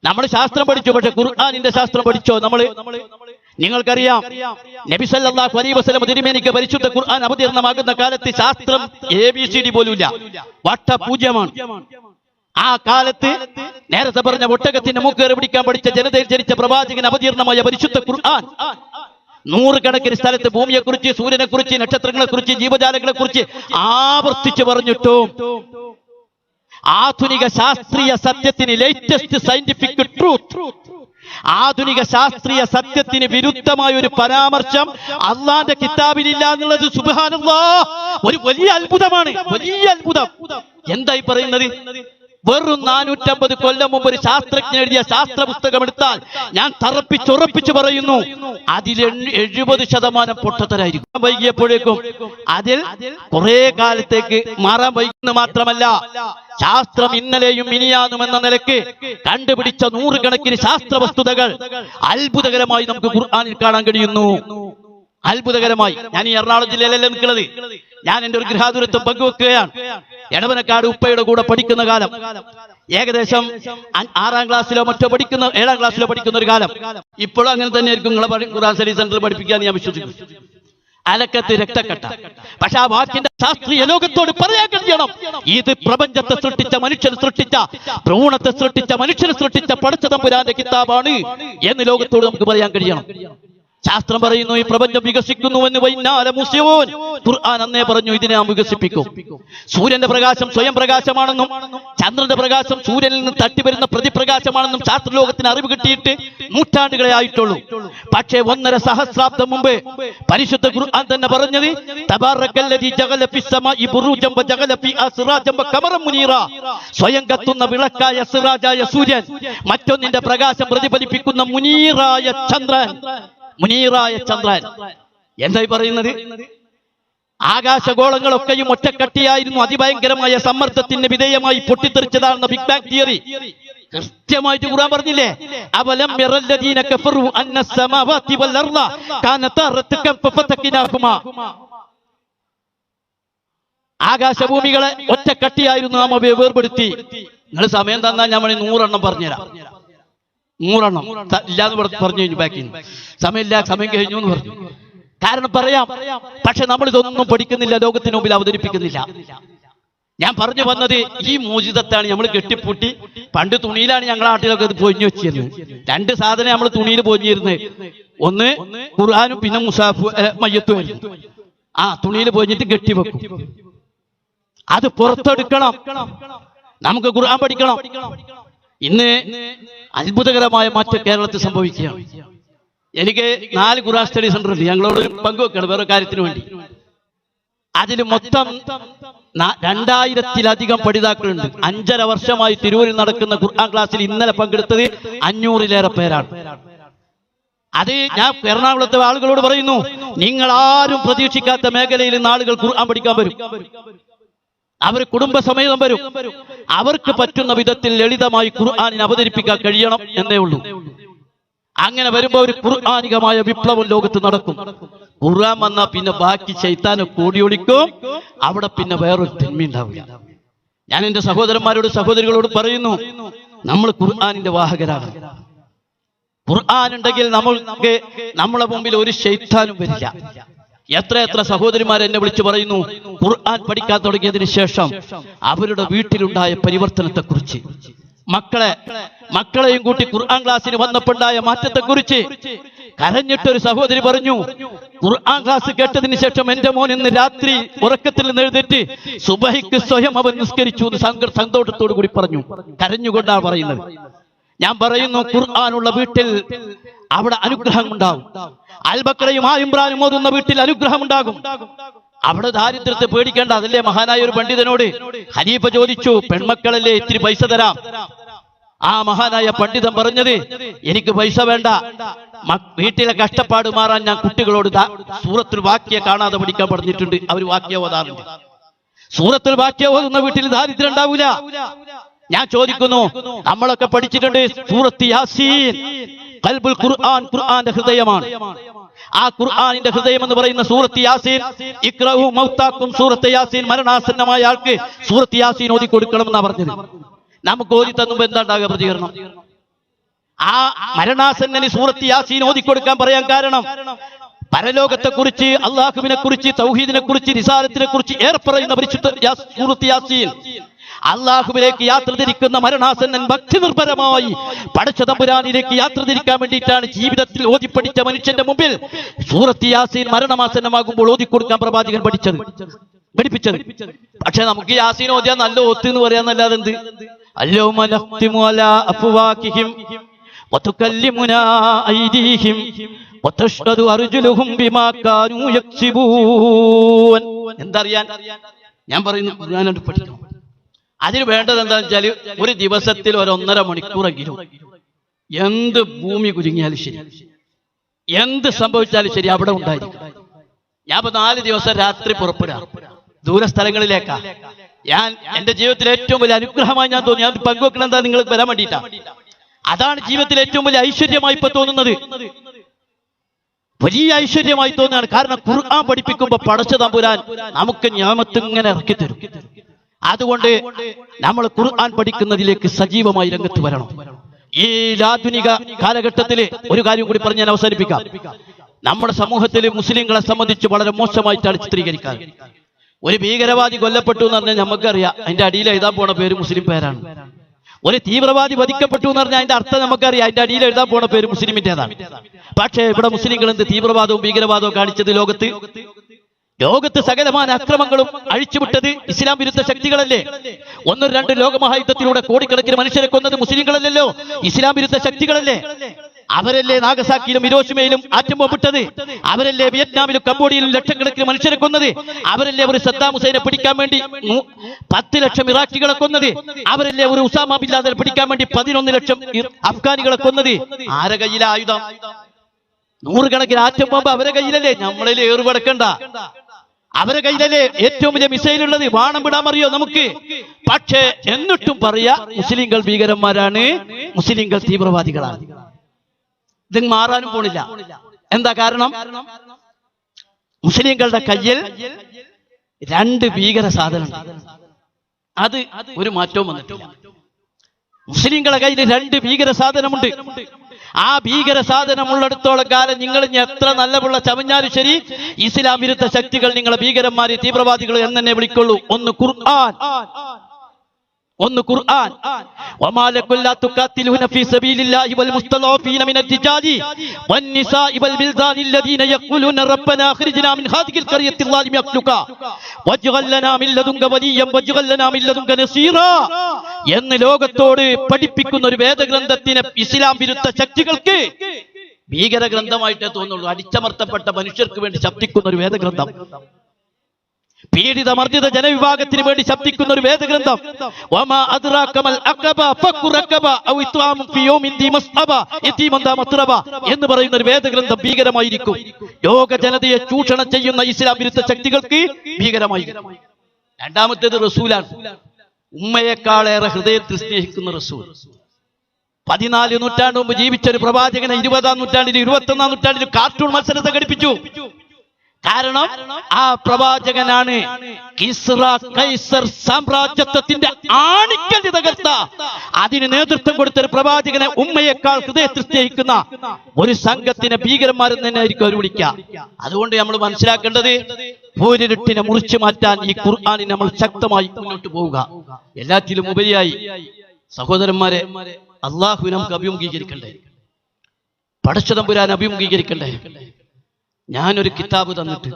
നമ്മൾ ശാസ്ത്രം പഠിച്ചു, പക്ഷെ ഖുർആനിന്റെ ശാസ്ത്രം പഠിച്ചോ നമ്മൾ? നിങ്ങൾക്കറിയാം, നബി സല്ലല്ലാഹു അലൈഹി വസല്ലം തിരുമേനിക്ക് പരിശുദ്ധ ഖുർആൻ അവതീർണമാകുന്ന കാലത്ത് ശാസ്ത്രം ABCD പോലുമില്ല, വട്ടപൂജ്യമാണ്. ആ കാലത്ത് നേരത്തെ പറഞ്ഞ ഒട്ടകത്തിന്റെ മൂക്കേറ് പിടിക്കാൻ പഠിച്ച ജനതയിൽ ജനിച്ച പ്രവാചകൻ അവതീർണമായ പരിശുദ്ധ ഖുർആൻ 100 കണക്കിന് സ്ഥലത്ത് ഭൂമിയെക്കുറിച്ച്, സൂര്യനെക്കുറിച്ച്, നക്ഷത്രങ്ങളെക്കുറിച്ച്, ജീവജാലങ്ങളെക്കുറിച്ച് ആവർത്തിച്ച് പറഞ്ഞിട്ടും ആധുനിക ശാസ്ത്രീയ സത്യത്തിന്, ലേറ്റസ്റ്റ് സയന്റിഫിക് ട്രൂത്ത്, ആധുനിക ശാസ്ത്രീയ സത്യത്തിന് വിരുദ്ധമായ ഒരു പരാമർശം അള്ളാന്റെ കിതാബിലില്ല എന്നുള്ളത് സുബ്ഹാനല്ലാഹ് ഒരു വലിയ അത്ഭുതമാണ്, വലിയ അത്ഭുതം. എന്തായി പറയുന്നത്? വെറും 450 കൊല്ലം മുമ്പ് ഒരു ശാസ്ത്രജ്ഞൻ എഴുതിയ ശാസ്ത്ര പുസ്തകം എടുത്താൽ ഞാൻ തറപ്പിച്ചുറപ്പിച്ചു പറയുന്നു, അതിൽ 70% പൊട്ടത്തരായിരിക്കും. വൈകിയപ്പോഴേക്കും അതിൽ കുറെ കാലത്തേക്ക് മാറാൻ വൈകുന്നു. മാത്രമല്ല, ശാസ്ത്രം ഇന്നലെയും മിനിയാന്നും എന്ന നിലയ്ക്ക് കണ്ടുപിടിച്ച 100 കണക്കിന് ശാസ്ത്ര വസ്തുതകൾ അത്ഭുതകരമായി നമുക്ക് ഖുർആനിൽ കാണാൻ കഴിയുന്നു. അത്ഭുതകരമായി. ഞാൻ ഈ എറണാകുളം ജില്ലയിലല്ല നിൽക്കുന്നത്. ഞാൻ എന്റെ ഒരു ഗൃഹാതുരത്വം പങ്കുവെക്കുകയാണ്. എടവനക്കാട് ഉപ്പയുടെ കൂടെ പഠിക്കുന്ന കാലം, ഏകദേശം 6ാം ക്ലാസ്സിലോ മറ്റോ പഠിക്കുന്ന, 7ാം ക്ലാസ്സിലോ പഠിക്കുന്ന ഒരു കാലം. ഇപ്പോഴും അങ്ങനെ തന്നെ ആയിരിക്കും നിങ്ങളെ ഖുർആൻ സ്റ്റഡി സെന്ററിൽ പഠിപ്പിക്കാന്ന് ഞാൻ വിശ്വസിക്കുന്നു. അലക്കത്ത് രക്തക്കട്ട. പക്ഷെ ആ വാക്കിന്റെ ശാസ്ത്രീയ ലോകത്തോട് പറയാൻ കഴിയണം, ഇത് പ്രപഞ്ചത്തെ സൃഷ്ടിച്ച, മനുഷ്യനെ സൃഷ്ടിച്ച, ഭ്രൂണത്തെ സൃഷ്ടിച്ച, മനുഷ്യനെ സൃഷ്ടിച്ച പടച്ച തമ്പുരാന്റെ കിതാബാണ് എന്ന് ലോകത്തോട് നമുക്ക് പറയാൻ കഴിയണം. ശാസ്ത്രം പറയുന്നു ഈ പ്രപഞ്ചം വികസിക്കുന്നുവെന്ന്. ഖുർആൻ അന്നേ പറഞ്ഞു ഇതിനെ നാം വികസിപ്പിക്കും. സൂര്യന്റെ പ്രകാശം സ്വയം പ്രകാശമാണെന്നും ചന്ദ്രന്റെ പ്രകാശം സൂര്യനിൽ നിന്ന് തട്ടിവരുന്ന പ്രതിപ്രകാശമാണെന്നും ശാസ്ത്രലോകത്തിന് അറിവ് കിട്ടിയിട്ട് നൂറ്റാണ്ടുകളെ ആയിട്ടുള്ളൂ. പക്ഷേ 1.5 സഹസ്രാബ്ദം മുമ്പ് പരിശുദ്ധ ഖുർആൻ തന്നെ പറഞ്ഞത്, തബാറക്കല്ലദീ ജഅല ഫിസ്സമാഇ ബുറൂജൻ വജഅല ഫീഹാ സിറാജൻ വഖമറൻ മുനീറ. സ്വയം കത്തുന്ന വിളക്കായ സിറാജായ സൂര്യൻ, മറ്റൊന്നിന്റെ പ്രകാശം പ്രതിഫലിപ്പിക്കുന്ന മുനീറായ ചന്ദ്രൻ. മുനീറായ ചന്ദ്രൻ എന്തായി പറയുന്നത്? ആകാശഗോളങ്ങളൊക്കെയും ഒറ്റക്കട്ടിയായിരുന്നു, അതിഭയങ്കരമായ സമ്മർദ്ദത്തിന് വിധേയമായി പൊട്ടിത്തെറിച്ചതാണെന്ന ബിഗ് ബാങ് തിയറി കൃത്യമായിട്ട് ഖുർആൻ പറഞ്ഞില്ലേ? അവലം യറല്ലദീന കഫറു അന്ന സമാവാതി വൽ അർള കാനതാ റത്കൻ ഫഫതഖനാഹുമാ. ആകാശഭൂമികളെ ഒറ്റക്കട്ടിയായിരുന്നു, നാം അവയെ വേർപെടുത്തി. നിങ്ങൾ സമയം തന്നാൽ ഞാൻ 100 എണ്ണം പറഞ്ഞുതരാം. 100 എണ്ണം ഇല്ലാന്ന് പറഞ്ഞു കഴിഞ്ഞു. ബാക്കി സമയമില്ല, സമയം കഴിഞ്ഞു എന്ന് പറഞ്ഞു. കാരണം പറയാം, പക്ഷെ നമ്മൾ ഇതൊന്നും പഠിക്കുന്നില്ല, ലോകത്തിന് മുമ്പിൽ അവതരിപ്പിക്കുന്നില്ല. ഞാൻ പറഞ്ഞു വന്നത് ഈ മോചിതത്താണ് നമ്മൾ കെട്ടിപ്പൂട്ടി. പണ്ട് തുണിയിലാണ് ഞങ്ങളുടെ നാട്ടിലൊക്കെ ഇത് പൊഞ്ഞു വെച്ചിരുന്നത്. 2 സാധനം നമ്മൾ തുണിയിൽ പൊഞ്ഞിരുന്നത്, ഒന്ന് ഖുർആനും പിന്നെ മുസാഫ് മയ്യത്തുമായിരുന്നു. ആ തുണിയിൽ പൊഞ്ഞിട്ട് കെട്ടിവെക്കും. അത് പുറത്തെടുക്കണം, നമുക്ക് ഖുർആൻ പഠിക്കണം. ഇന്ന് അത്ഭുതകരമായ മാറ്റം കേരളത്തിൽ സംഭവിക്കുകയാണ്. എനിക്ക് 4 ഖുർആൻ സ്റ്റഡി സെന്റർ ഉണ്ട്, ഞങ്ങളോട് പങ്കുവെക്കണം വേറെ കാര്യത്തിന് വേണ്ടി. അതിൽ മൊത്തം 2000-ത്തിലധികം പഠിതാക്കളുണ്ട്. 5.5 വർഷമായി തിരൂരിൽ നടക്കുന്ന ഖുർആൻ ക്ലാസ്സിൽ ഇന്നലെ പങ്കെടുത്തത് 500-ലേറെ പേരാണ്. അത് ഞാൻ എറണാകുളത്തെ ആളുകളോട് പറയുന്നു, നിങ്ങൾ ആരും പ്രതീക്ഷിക്കാത്ത മേഖലയിൽ നിന്ന് ആളുകൾ ഖുർആൻ പഠിക്കാൻ വരും. അവർ കുടുംബസമേതം വരും. അവർക്ക് പറ്റുന്ന വിധത്തിൽ ലളിതമായി ഖുർആനിനെ അവതരിപ്പിക്കാൻ കഴിയണം എന്നേ ഉള്ളൂ. അങ്ങനെ വരുമ്പോൾ ഒരു ഖുർആനികമായ വിപ്ലവം ലോകത്ത് നടക്കും. ഖുർആൻ വന്നാൽ പിന്നെ ബാക്കി ശൈത്താനെ കൂടിയൊളിക്കും. അവിടെ പിന്നെ വേറൊരു തിന്മയുണ്ടാവില്ല. ഞാൻ എന്റെ സഹോദരന്മാരോട് സഹോദരികളോട് പറയുന്നു, നമ്മൾ ഖുർആനിന്റെ വാഹകരാണ്. ഖുർആൻ ഉണ്ടെങ്കിൽ നമ്മൾക്ക് നമ്മളെ മുമ്പിൽ ഒരു ശൈത്താനും വരില്ല. എത്ര സഹോദരിമാർ എന്നെ വിളിച്ചു പറയുന്നു, ഖുർആൻ പഠിക്കാൻ തുടങ്ങിയതിന് ശേഷം അവരുടെ വീട്ടിലുണ്ടായ പരിവർത്തനത്തെക്കുറിച്ച്, മക്കളെയും കൂട്ടി ഖുർആൻ ക്ലാസ്സിന് വന്നപ്പോണ്ടായ മാറ്റത്തെക്കുറിച്ച് കരഞ്ഞിട്ടൊരു സഹോദരി പറഞ്ഞു, ഖുർആൻ ക്ലാസ് കേട്ടതിന് ശേഷം എന്റെ മോൻ ഇന്ന് രാത്രി ഉറക്കത്തിൽ നിന്ന് എഴുന്നേറ്റ് സുബഹിക്ക് സ്വയം അവൻ നിസ്കരിച്ചു എന്ന് സന്തോഷത്തോടു കൂടി പറഞ്ഞു. കരഞ്ഞുകൊണ്ടാണ് പറയുന്നത്. ഞാൻ പറയുന്നു, ഖുർആനുള്ള വീട്ടിൽ അവിടെ അനുഗ്രഹം ഉണ്ടാകും. അൽബക്കറയും ഇമ്രാനും ഓതുന്ന വീട്ടിൽ അനുഗ്രഹം ഉണ്ടാകും. അവിടെ ദാരിദ്ര്യത്തെ പേടിക്കേണ്ട. അതല്ലേ മഹാനായ ഒരു പണ്ഡിതനോട് ഖലീഫ ചോദിച്ചു, പെൺമക്കളല്ലേ ഇത്തിരി പൈസ തരാം. ആ മഹാനായ പണ്ഡിതൻ പറഞ്ഞത്, എനിക്ക് പൈസ വേണ്ട, വീട്ടിലെ കഷ്ടപ്പാട് മാറാൻ ഞാൻ കുട്ടികളോട് സൂറത്തുൽ വാക്യ കാണാതെ പഠിക്കാൻ പറഞ്ഞിട്ടുണ്ട്. അവർ വാക്യ ഓതാറുണ്ട്. സൂറത്തുൽ വാക്യ ഓതുന്ന വീട്ടിൽ ദാരിദ്ര്യം ഉണ്ടാവില്ല. ഞാൻ ചോദിക്കുന്നു, നമ്മളൊക്കെ പഠിച്ചിട്ടുണ്ട് സൂറത്ത് യാസീൻ, ഖൽബുൽ ഖുർആൻ, ഖുർആന്റെ ഹൃദയമാണ്. ആ ഖുർആനിന്റെ ഹൃദയം എന്ന് പറയുന്ന സൂറത്ത് യാസീൻ, ഇഖ്റഉ മൗതാക്കും, സൂറത്ത് യാസീൻ, മരണാസന്നമായ ആൾക്ക് സൂറത്ത് യാസീൻ ഓതി കൊടുക്കണമെന്നാണ് പറഞ്ഞത്. നമുക്ക് ഓതി തന്നുമ്പോ എന്താ ഉണ്ടാകുക പ്രതികരണം? ആ മരണാസന്നന് സൂറത്ത് യാസീൻ ഓതി കൊടുക്കാൻ പറയാൻ കാരണം, പരലോകത്തെ കുറിച്ച്, അള്ളാഹുവിനെ കുറിച്ച്, തൗഹീദിനെ കുറിച്ച്, റിസാലത്തിനെ കുറിച്ച് ഏർപ്പറയുന്ന പരിശുദ്ധ സൂറത്ത് യാസീൻ, അള്ളാഹുവിലേക്ക് യാത്ര തിരിക്കുന്ന മരണാസന്നൻ ഭക്തി നിർഭരമായി പടച്ച തമ്പുരാനിലേക്ക് യാത്ര തിരിക്കാൻ വേണ്ടിയിട്ടാണ് ജീവിതത്തിൽ ഓതിപ്പടിച്ച മനുഷ്യന്റെ മുമ്പിൽ സൂറത്ത് യാസീൻ മരണമാസന്നമാകുമ്പോൾ ഓതിക്കൊടുക്കാൻ പ്രവാചകൻ പഠിപ്പിച്ചത്. പക്ഷെ നമുക്ക് യാസീൻ ഓതിയാൽ നല്ല ഓത്ത് എന്ന് പറയാന്നല്ലാതെ എന്ത്? അല്ലൗമ നഖ്തിമു അലാ അഫ്വാഹിഹിം വതുകല്ലിമുനാ ഐദീഹിം വതഷ്ഹദു അർജുലുഹും ബിമാ കാനൂ യക്സിബൂൻ. എന്തറിയാൻ? ഞാൻ പറയുന്നു, ഖുർആൻ പഠിക്കണം. അതിന് വേണ്ടത് എന്താണെന്ന് വെച്ചാൽ, ഒരു ദിവസത്തിൽ 1.5 മണിക്കൂറെങ്കിലും എന്ത് ഭൂമി കുലുങ്ങിയാലും ശരി, എന്ത് സംഭവിച്ചാലും ശരി, അവിടെ ഉണ്ടായിരിക്കും. ഞാൻ ഇപ്പൊ 4 ദിവസം രാത്രി പുറപ്പെടുക ദൂരസ്ഥലങ്ങളിലേക്കാ. ഞാൻ എന്റെ ജീവിതത്തിലെ ഏറ്റവും വലിയ അനുഗ്രഹമായി ഞാൻ തോന്നി. ഞാൻ പങ്കുവെക്കണം എന്താ നിങ്ങൾ വരാൻ വേണ്ടിയിട്ടാ. അതാണ് ജീവിതത്തിലെ ഏറ്റവും വലിയ ഐശ്വര്യമായി ഇപ്പൊ തോന്നുന്നത്. വലിയ ഐശ്വര്യമായി തോന്നുകയാണ്. കാരണം ഖുർആൻ പഠിപ്പിക്കുമ്പോ പടച്ച തമ്പുരാൻ നമുക്ക് ഞാമത്ത് ഇങ്ങനെ ഇറക്കി തരും. അതുകൊണ്ട് നമ്മൾ ഖുർആൻ പഠിക്കുന്നതിലേക്ക് സജീവമായി രംഗത്ത് വരണം. ഈ ആധുനിക കാലഘട്ടത്തിൽ ഒരു കാര്യം കൂടി പറഞ്ഞ് ഞാൻ അവസാനിപ്പിക്കാം. നമ്മുടെ സമൂഹത്തിൽ മുസ്ലിങ്ങളെ സംബന്ധിച്ച് വളരെ മോശമായിട്ടാണ് ചിത്രീകരിക്കാൻ. ഒരു ഭീകരവാദി കൊല്ലപ്പെട്ടു എന്ന് പറഞ്ഞാൽ നമുക്കറിയാം, അതിന്റെ അടിയിൽ എഴുതാൻ പോണ പേര് മുസ്ലിം പേരാണ്. ഒരു തീവ്രവാദി വധിക്കപ്പെട്ടു എന്ന് പറഞ്ഞാൽ അതിന്റെ അർത്ഥം നമുക്കറിയാം, അതിന്റെ അടിയിൽ എഴുതാൻ പോണ പേര് മുസ്ലിമിന്റേതാണ്. പക്ഷേ ഇവിടെ മുസ്ലിങ്ങൾ എന്ത് തീവ്രവാദവും ഭീകരവാദവും കാണിച്ചത്? ലോകത്ത് സകലമായ അക്രമങ്ങളും അഴിച്ചുവിട്ടത് ഇസ്ലാം വിരുദ്ധ ശക്തികളല്ലേ? 1-2 ലോകമഹായുദ്ധത്തിലൂടെ കോടിക്കണക്കിന് മനുഷ്യരെ കൊന്നത് മുസ്ലിങ്ങളല്ലല്ലോ, ഇസ്ലാം വിരുദ്ധ ശക്തികളല്ലേ? അവരല്ലേ നാഗസാക്കിയിലും ഹിരോഷിമയിലും ആറ്റം ബോംബിട്ടത്? അവരല്ലേ വിയറ്റ്നാമിലും കംബോഡിയയിലും ലക്ഷക്കണക്കിന് മനുഷ്യരെ കൊന്നത്? അവരല്ലേ ഒരു സദ്ദാം ഹുസൈനെ പിടിക്കാൻ വേണ്ടി 10 ലക്ഷം ഇറാഖികളെ കൊന്നത്? അവരല്ലേ ഒരു ഉസാമ ബിൻ ലാദനെ പിടിക്കാൻ വേണ്ടി 11 ലക്ഷം അഫ്ഗാനികളെ കൊന്നത്? ആരെ കയ്യിലെ ആയുധം? 100 കണക്കിന് ആറ്റം ബോംബ് അവരെ കയ്യിലല്ലേ? നമ്മളിൽ ഏറുപടക്കണ്ട. അവരെ കയ്യിലല്ലേ ഏറ്റവും വലിയ മിസൈൽ ഉള്ളത്? വാണം വിടാൻ അറിയോ നമുക്ക്? പക്ഷേ എന്നിട്ടും പറയാ മുസ്ലിങ്ങൾ ഭീകരന്മാരാണ്, മുസ്ലിങ്ങൾ തീവ്രവാദികളാണ്. ഇത് മാറാനും പോണില്ല. എന്താ കാരണം? മുസ്ലിങ്ങളുടെ കയ്യിൽ 2 ഭീകര സാധനം, അത് ഒരു മാറ്റവും വന്നിട്ടില്ല. മുസ്ലിങ്ങളുടെ കയ്യിൽ 2 ഭീകര സാധനമുണ്ട്. ആ ഭീകര സാധനം ഉള്ളിടത്തോളം കാലം നിങ്ങൾ ഇനി എത്ര നല്ല പുള്ള ചമഞ്ഞാലും ശരി, ഇസ്ലാം വിരുദ്ധ ശക്തികൾ നിങ്ങളെ ഭീകരന്മാര്, തീവ്രവാദികൾ എന്ന് തന്നെ വിളിക്കുള്ളൂ. ഒന്ന് ഖുർആൻ. വമാ ലക്കും ലാ തുഖാതിലൂന ഫീ സബീലില്ലാഹി വൽ മുസ്തളഫീന മിനൽ റിജാലി വൻ നിസാഇ വൽ ബിൽദാനി അല്ലദീന യഖൂലൂന റബ്ബനാ അഖ്രിജ്നാ മിൻ ഹാദിഹിൽ ഖറിയത്തിൽ ളാലിമി യഖ്ലുക വജ്അൽ ലനാ മിൻ ലദുൻക വലിയ്യൻ വജ്അൽ ലനാ മിൻ ലദുൻക നസീറാ എന്ന് ലോകത്തോട് പഠിപ്പിക്കുന്ന ഒരു വേദഗ്രന്ഥത്തിനെ ഇസ്ലാം വിരുദ്ധ ശക്തികൾക്ക് ഭീകര ഗ്രന്ഥമായിട്ടേ തോന്നുള്ളൂ. അടിച്ചമർത്തപ്പെട്ട മനുഷ്യർക്ക് വേണ്ടി ശബ്ദിക്കുന്ന ഒരു വേദഗ്രന്ഥം, പീഡിത മർദ്ദിത ജനവിഭാഗത്തിന് വേണ്ടി ശബ്ദിക്കുന്ന ഒരു വേദഗ്രന്ഥം. വമാ അദ്റാക മൽ അഖബ ഫഖു റഖബ ഔ ഇത്വാമു ഫി യൗമിൻ ദി മസ്അബ യതീമൻ ദാ മത്രബ എന്ന് പറയുന്ന ഒരു വേദഗ്രന്ഥം ഭീകരമായിരിക്കും. ലോക ജനതയെ ചൂഷണം ചെയ്യുന്ന ഇസ്ലാം വിരുദ്ധ ശക്തികൾക്ക് ഭീകരമായിരിക്കും. രണ്ടാമത്തേത് റസൂലാണ്. ഉമ്മയെക്കാളേറെ ഹൃദയത്തിൽ സ്നേഹിക്കുന്ന റസൂൽ. 14 നൂറ്റാണ്ട് മുമ്പ് ജീവിച്ച ഒരു പ്രവാചകനെ 20-ാം നൂറ്റാണ്ടിലും 21-ാം നൂറ്റാണ്ടിലും കാർട്ടൂൺ മത്സരം സംഘടിപ്പിച്ചു. കാരണം ആ പ്രവാചകനാണ് കിസ്റ കൈസർ സാമ്രാജ്യത്വത്തിന്റെ ആണിക്കല്ല് തകർത്ത, അതിന് നേതൃത്വം കൊടുത്ത ഒരു പ്രവാചകനെ ഉമ്മയേക്കാൾ ഹൃദയത്തിൽ സ്നേഹിക്കുന്ന ഒരു സംഘത്തിനെ ഭീകരന്മാരെന്ന് തന്നെ ആയിരിക്കും അവർ വിളിക്കുക. അതുകൊണ്ട് നമ്മൾ മനസ്സിലാക്കേണ്ടത്, ഭൂരിരുട്ടിനെ മുറിച്ചു മാറ്റാൻ ഈ ഖുർആനിൽ നമ്മൾ ശക്തമായി മുന്നോട്ട് പോവുക. എല്ലാറ്റിലും ഉപരിയായി സഹോദരന്മാരെ, അള്ളാഹുവിനെ നമുക്ക് അഭിമുഖീകരിക്കണ്ടേ? പടച്ചതമ്പുരാൻ അഭിമുഖീകരിക്കണ്ടേ? ഞാനൊരു കിതാബ് തന്നിട്ട്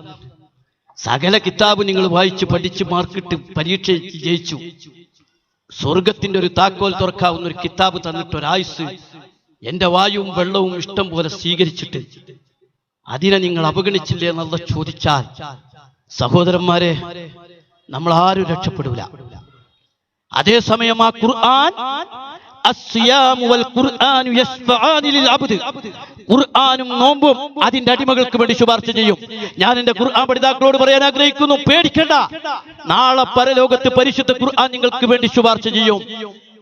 സകല കിതാബ് നിങ്ങൾ വായിച്ച് പഠിച്ച് മാർക്കിട്ട് പരീക്ഷ ജയിച്ചു, സ്വർഗത്തിന്റെ ഒരു താക്കോൽ തുറക്കാവുന്ന ഒരു കിതാബ് തന്നിട്ട് ഒരായുസ് എന്റെ വായുവും വെള്ളവും ഇഷ്ടം പോലെ സ്വീകരിച്ചിട്ട് അതിനെ നിങ്ങൾ അവഗണിച്ചില്ലേ എന്നുള്ള ചോദിച്ചാൽ സഹോദരന്മാരെ, നമ്മൾ ആരും രക്ഷപ്പെടൂല. അതേസമയം ആ ഖുർആൻ ഖുർആനും നോമ്പും അതിന്റെ അടിമകൾക്ക് വേണ്ടി ശുപാർശ ചെയ്യും. ഞാൻ എന്റെ ഖുർആൻ പഠിതാക്കളോട് പറയാൻ ആഗ്രഹിക്കുന്നു, പേടിക്കണ്ട, നാളെ പരലോകത്ത് പരിശുദ്ധ ഖുർആൻ നിങ്ങൾക്ക് വേണ്ടി ശുപാർശ ചെയ്യും.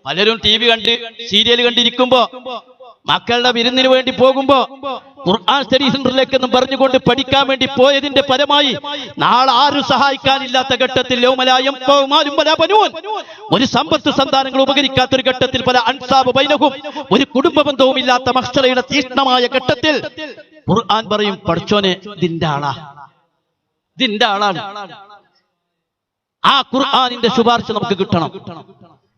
പലരും TV കണ്ട് സീരിയൽ കണ്ടിരിക്കുമ്പോ, മക്കളുടെ വിരുന്നിന് വേണ്ടി പോകുമ്പോ ഖുർആൻ സ്റ്റഡി സെന്ററിലേക്കെന്നും പറഞ്ഞുകൊണ്ട് പഠിക്കാൻ വേണ്ടി പോയതിന്റെ ഫലമായി നാളെ ആരും സഹായിക്കാനില്ലാത്ത ഘട്ടത്തിൽ ഒരു സമ്പത്ത് സന്താനങ്ങൾ ഉപകരിക്കാത്തൊരു ഘട്ടത്തിൽ, പല അൻസാബ് ബൈനഹും, ഒരു കുടുംബ ബന്ധവും ഇല്ലാത്ത മഹ്ശറയുടെ തീക്ഷ്ണമായ ഘട്ടത്തിൽ ഖുർആൻ പറയും, പഠിച്ചോനെ ഇതിന്റെ ആളാണ്. ആ ഖുർആനിന്റെ ശുപാർശ നമുക്ക് കിട്ടണം.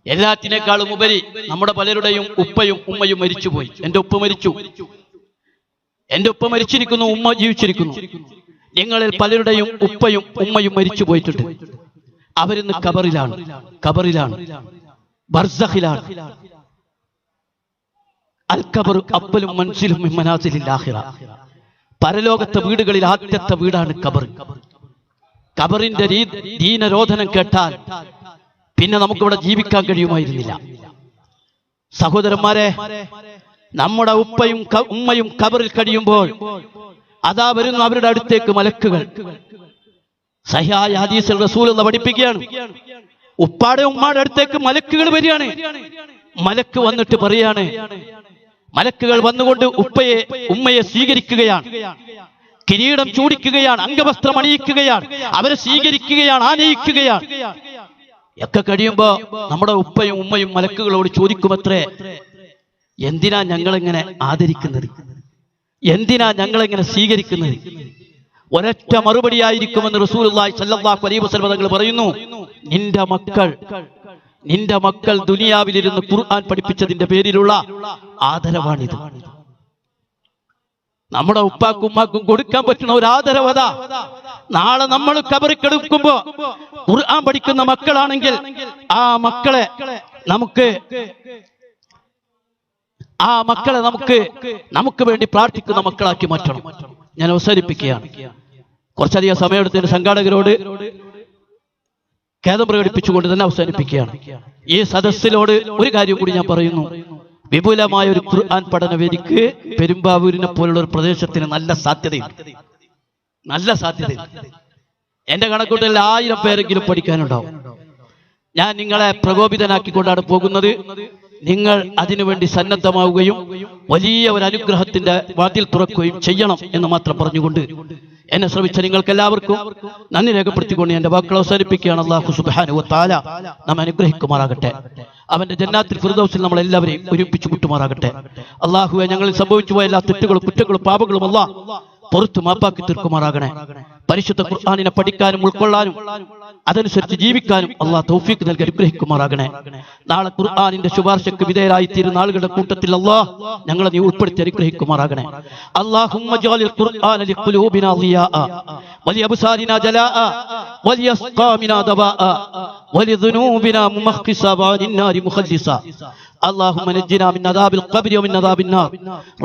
എല്ലാറ്റിനേക്കാളും ഉപരി നമ്മുടെ പലരുടെയും ഉപ്പയും ഉമ്മയും മരിച്ചുപോയി. എന്റെ ഉപ്പ മരിച്ചിരിക്കുന്നു, ഉമ്മ ജീവിച്ചിരിക്കുന്നു. നിങ്ങളിൽ പലരുടെയും ഉപ്പയും ഉമ്മയും മരിച്ചു പോയിട്ടുണ്ട്. അവരിന്ന് ഖബറിലാണ്, ബർസഖിലാണ്. അൽ ഖബർ അഫ്വലും മൻസിലും മിൻ മനാസിലിൽ ആഖിറ. പരലോകത്തെ വീടുകളിൽ ആദ്യത്തെ വീടാണ് ഖബർ. ഖബറിന്റെ ദീനരോധനം കേട്ടാൽ പിന്നെ നമുക്കിവിടെ ജീവിക്കാൻ കഴിയുമായിരുന്നില്ല. സഹോദരന്മാരെ, നമ്മുടെ ഉപ്പയും ഉമ്മയും ഖബറിൽ കഴിയുമ്പോൾ അതാ വരുന്നു അവരുടെ അടുത്തേക്ക് മലക്കുകൾ. സഹിഹായ ഹദീസിൽ റസൂലുള്ളാഹി പഠിപ്പിക്കുകയാണ്, ഉപ്പാടെ ഉമ്മാടെ അടുത്തേക്ക് മലക്കുകൾ വരികയാണ്. മലക്ക് വന്നിട്ട് പറയാണ്, മലക്കുകൾ വന്നുകൊണ്ട് ഉമ്മയെ സ്വീകരിക്കുകയാണ്, കിരീടം ചൂടിക്കുകയാണ്, അംഗവസ്ത്രം അണിയിക്കുകയാണ്, അവരെ സ്വീകരിക്കുകയാണ്, ആനയിക്കുകയാണ്. ഒക്കെ കഴിയുമ്പോ നമ്മുടെ ഉപ്പയും ഉമ്മയും മലക്കുകളോട് ചോദിക്കുമത്രേ, എന്തിനാ ഞങ്ങളെങ്ങനെ ആദരിക്കുന്നത്, എന്തിനാ ഞങ്ങളെങ്ങനെ സ്വീകരിക്കുന്നത്? ഒരൊറ്റ മറുപടിയായിരിക്കുമെന്ന് റസൂലുള്ളാഹി സ്വല്ലല്ലാഹു അലൈഹി വസല്ലം തങ്ങൾ പറയുന്നു, നിന്റെ മക്കൾ ദുനിയാവിലിരുന്ന് ഖുർആൻ പഠിപ്പിച്ചതിന്റെ പേരിലുള്ള ആദരവാണിത്. നമ്മുടെ ഉപ്പാക്കും ഉമ്മാക്കും കൊടുക്കാൻ പറ്റുന്ന ഒരു ആദരവത. നാളെ നമ്മൾ ഖബറിൽ കിടക്കുമ്പോ ഖുർആൻ പഠിക്കുന്ന മക്കളാണെങ്കിൽ ആ മക്കളെ നമുക്ക് വേണ്ടി പ്രാർത്ഥിക്കുന്ന മക്കളാക്കി മാറ്റണം. ഞാൻ അവസാനിപ്പിക്കുകയാണ്. കുറച്ചധികം സമയമെടുത്തതിന് സംഘാടകരോട് ഖേദം പ്രകടിപ്പിച്ചുകൊണ്ട് തന്നെ അവസാനിപ്പിക്കുകയാണ്. ഈ സദസ്സിനോട് ഒരു കാര്യം കൂടി ഞാൻ പറയുന്നു. വിപുലമായ ഒരു ഖുർആൻ പഠനവേദിക്ക് പെരുമ്പാവൂരിനെ പോലുള്ള ഒരു പ്രദേശത്തിന് നല്ല സാധ്യതയുണ്ട്. എന്റെ കണക്കൂട്ടലിൽ 1000 പേരെങ്കിലും പഠിക്കാനുണ്ടാവും. ഞാൻ നിങ്ങളെ പ്രകോപിതനാക്കിക്കൊണ്ടാണ് പോകുന്നത്. നിങ്ങൾ അതിനുവേണ്ടി സന്നദ്ധമാവുകയും വലിയ ഒരു അനുഗ്രഹത്തിന്റെ വാതിൽ തുറക്കുകയും ചെയ്യണം എന്ന് മാത്രം പറഞ്ഞുകൊണ്ട് എന്നെ ശ്രമിച്ച നിങ്ങൾക്ക് എല്ലാവർക്കും നന്ദി രേഖപ്പെടുത്തിക്കൊണ്ട് എന്റെ വാക്കുകൾ അവസാനിപ്പിക്കുകയാണ്. അല്ലാഹു സുബ്ഹാനഹു വ തആല നമ്മെ അനുഗ്രഹിക്കുമാറാകട്ടെ. അവന്റെ ജന്നാത്തുൽ ഫിർദൗസിൽ നമ്മൾ എല്ലാവരെയും ഒരുമിച്ച് കൂട്ടുമാറാകട്ടെ. അല്ലാഹുവേ, ഞങ്ങളിൽ സംഭവിച്ചു പോയ എല്ലാ തെറ്റുകളും കുറ്റങ്ങളും പാപങ്ങളും അല്ലാഹ് പുറത്തു മാപ്പാക്കി തീർക്കുമാറാകണേ. പരിശുദ്ധ ഖുർആനിനെ പഠിക്കാനും ഉൾക്കൊള്ളാനും അതനുസരിച്ച് ജീവിക്കാനും അല്ലാഹ് തൗഫീഖ് നൽകി അനുഗ്രഹിക്കുമാറാകണേ. നാളെ ഖുർആനിന്റെ ശുപാർശക്ക് വിധേയരായി തീരുന്ന ആളുകളുടെ കൂട്ടത്തിൽ അല്ലാഹ് ഞങ്ങളെ നീ ഉൾപ്പെടുത്തി അനുഗ്രഹിക്കുമാറാകണേ. അല്ലാഹുമ്മ ജഅലിൽ ഖുർആന ലിഖുലൂബിനാ ദിയാഅ വലിഅബ്സാരിനാ ജലാഅ വലിയസ്ഖാമിനാ ദവാഅ വലിദുനൂബിനാ മുമഖ്ഖിസ വഅനിന്നാരി മുഖല്ലിസ. اللهم نجنا من عذاب القبر ومن عذاب النار.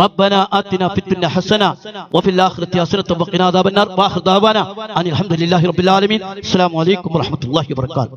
ربنا آتنا في الدنيا حسنة وفي الآخرة حسنة وقنا عذاب النار. وآخر دعوانا أن الحمد لله رب العالمين. السلام عليكم ورحمة الله وبركاته.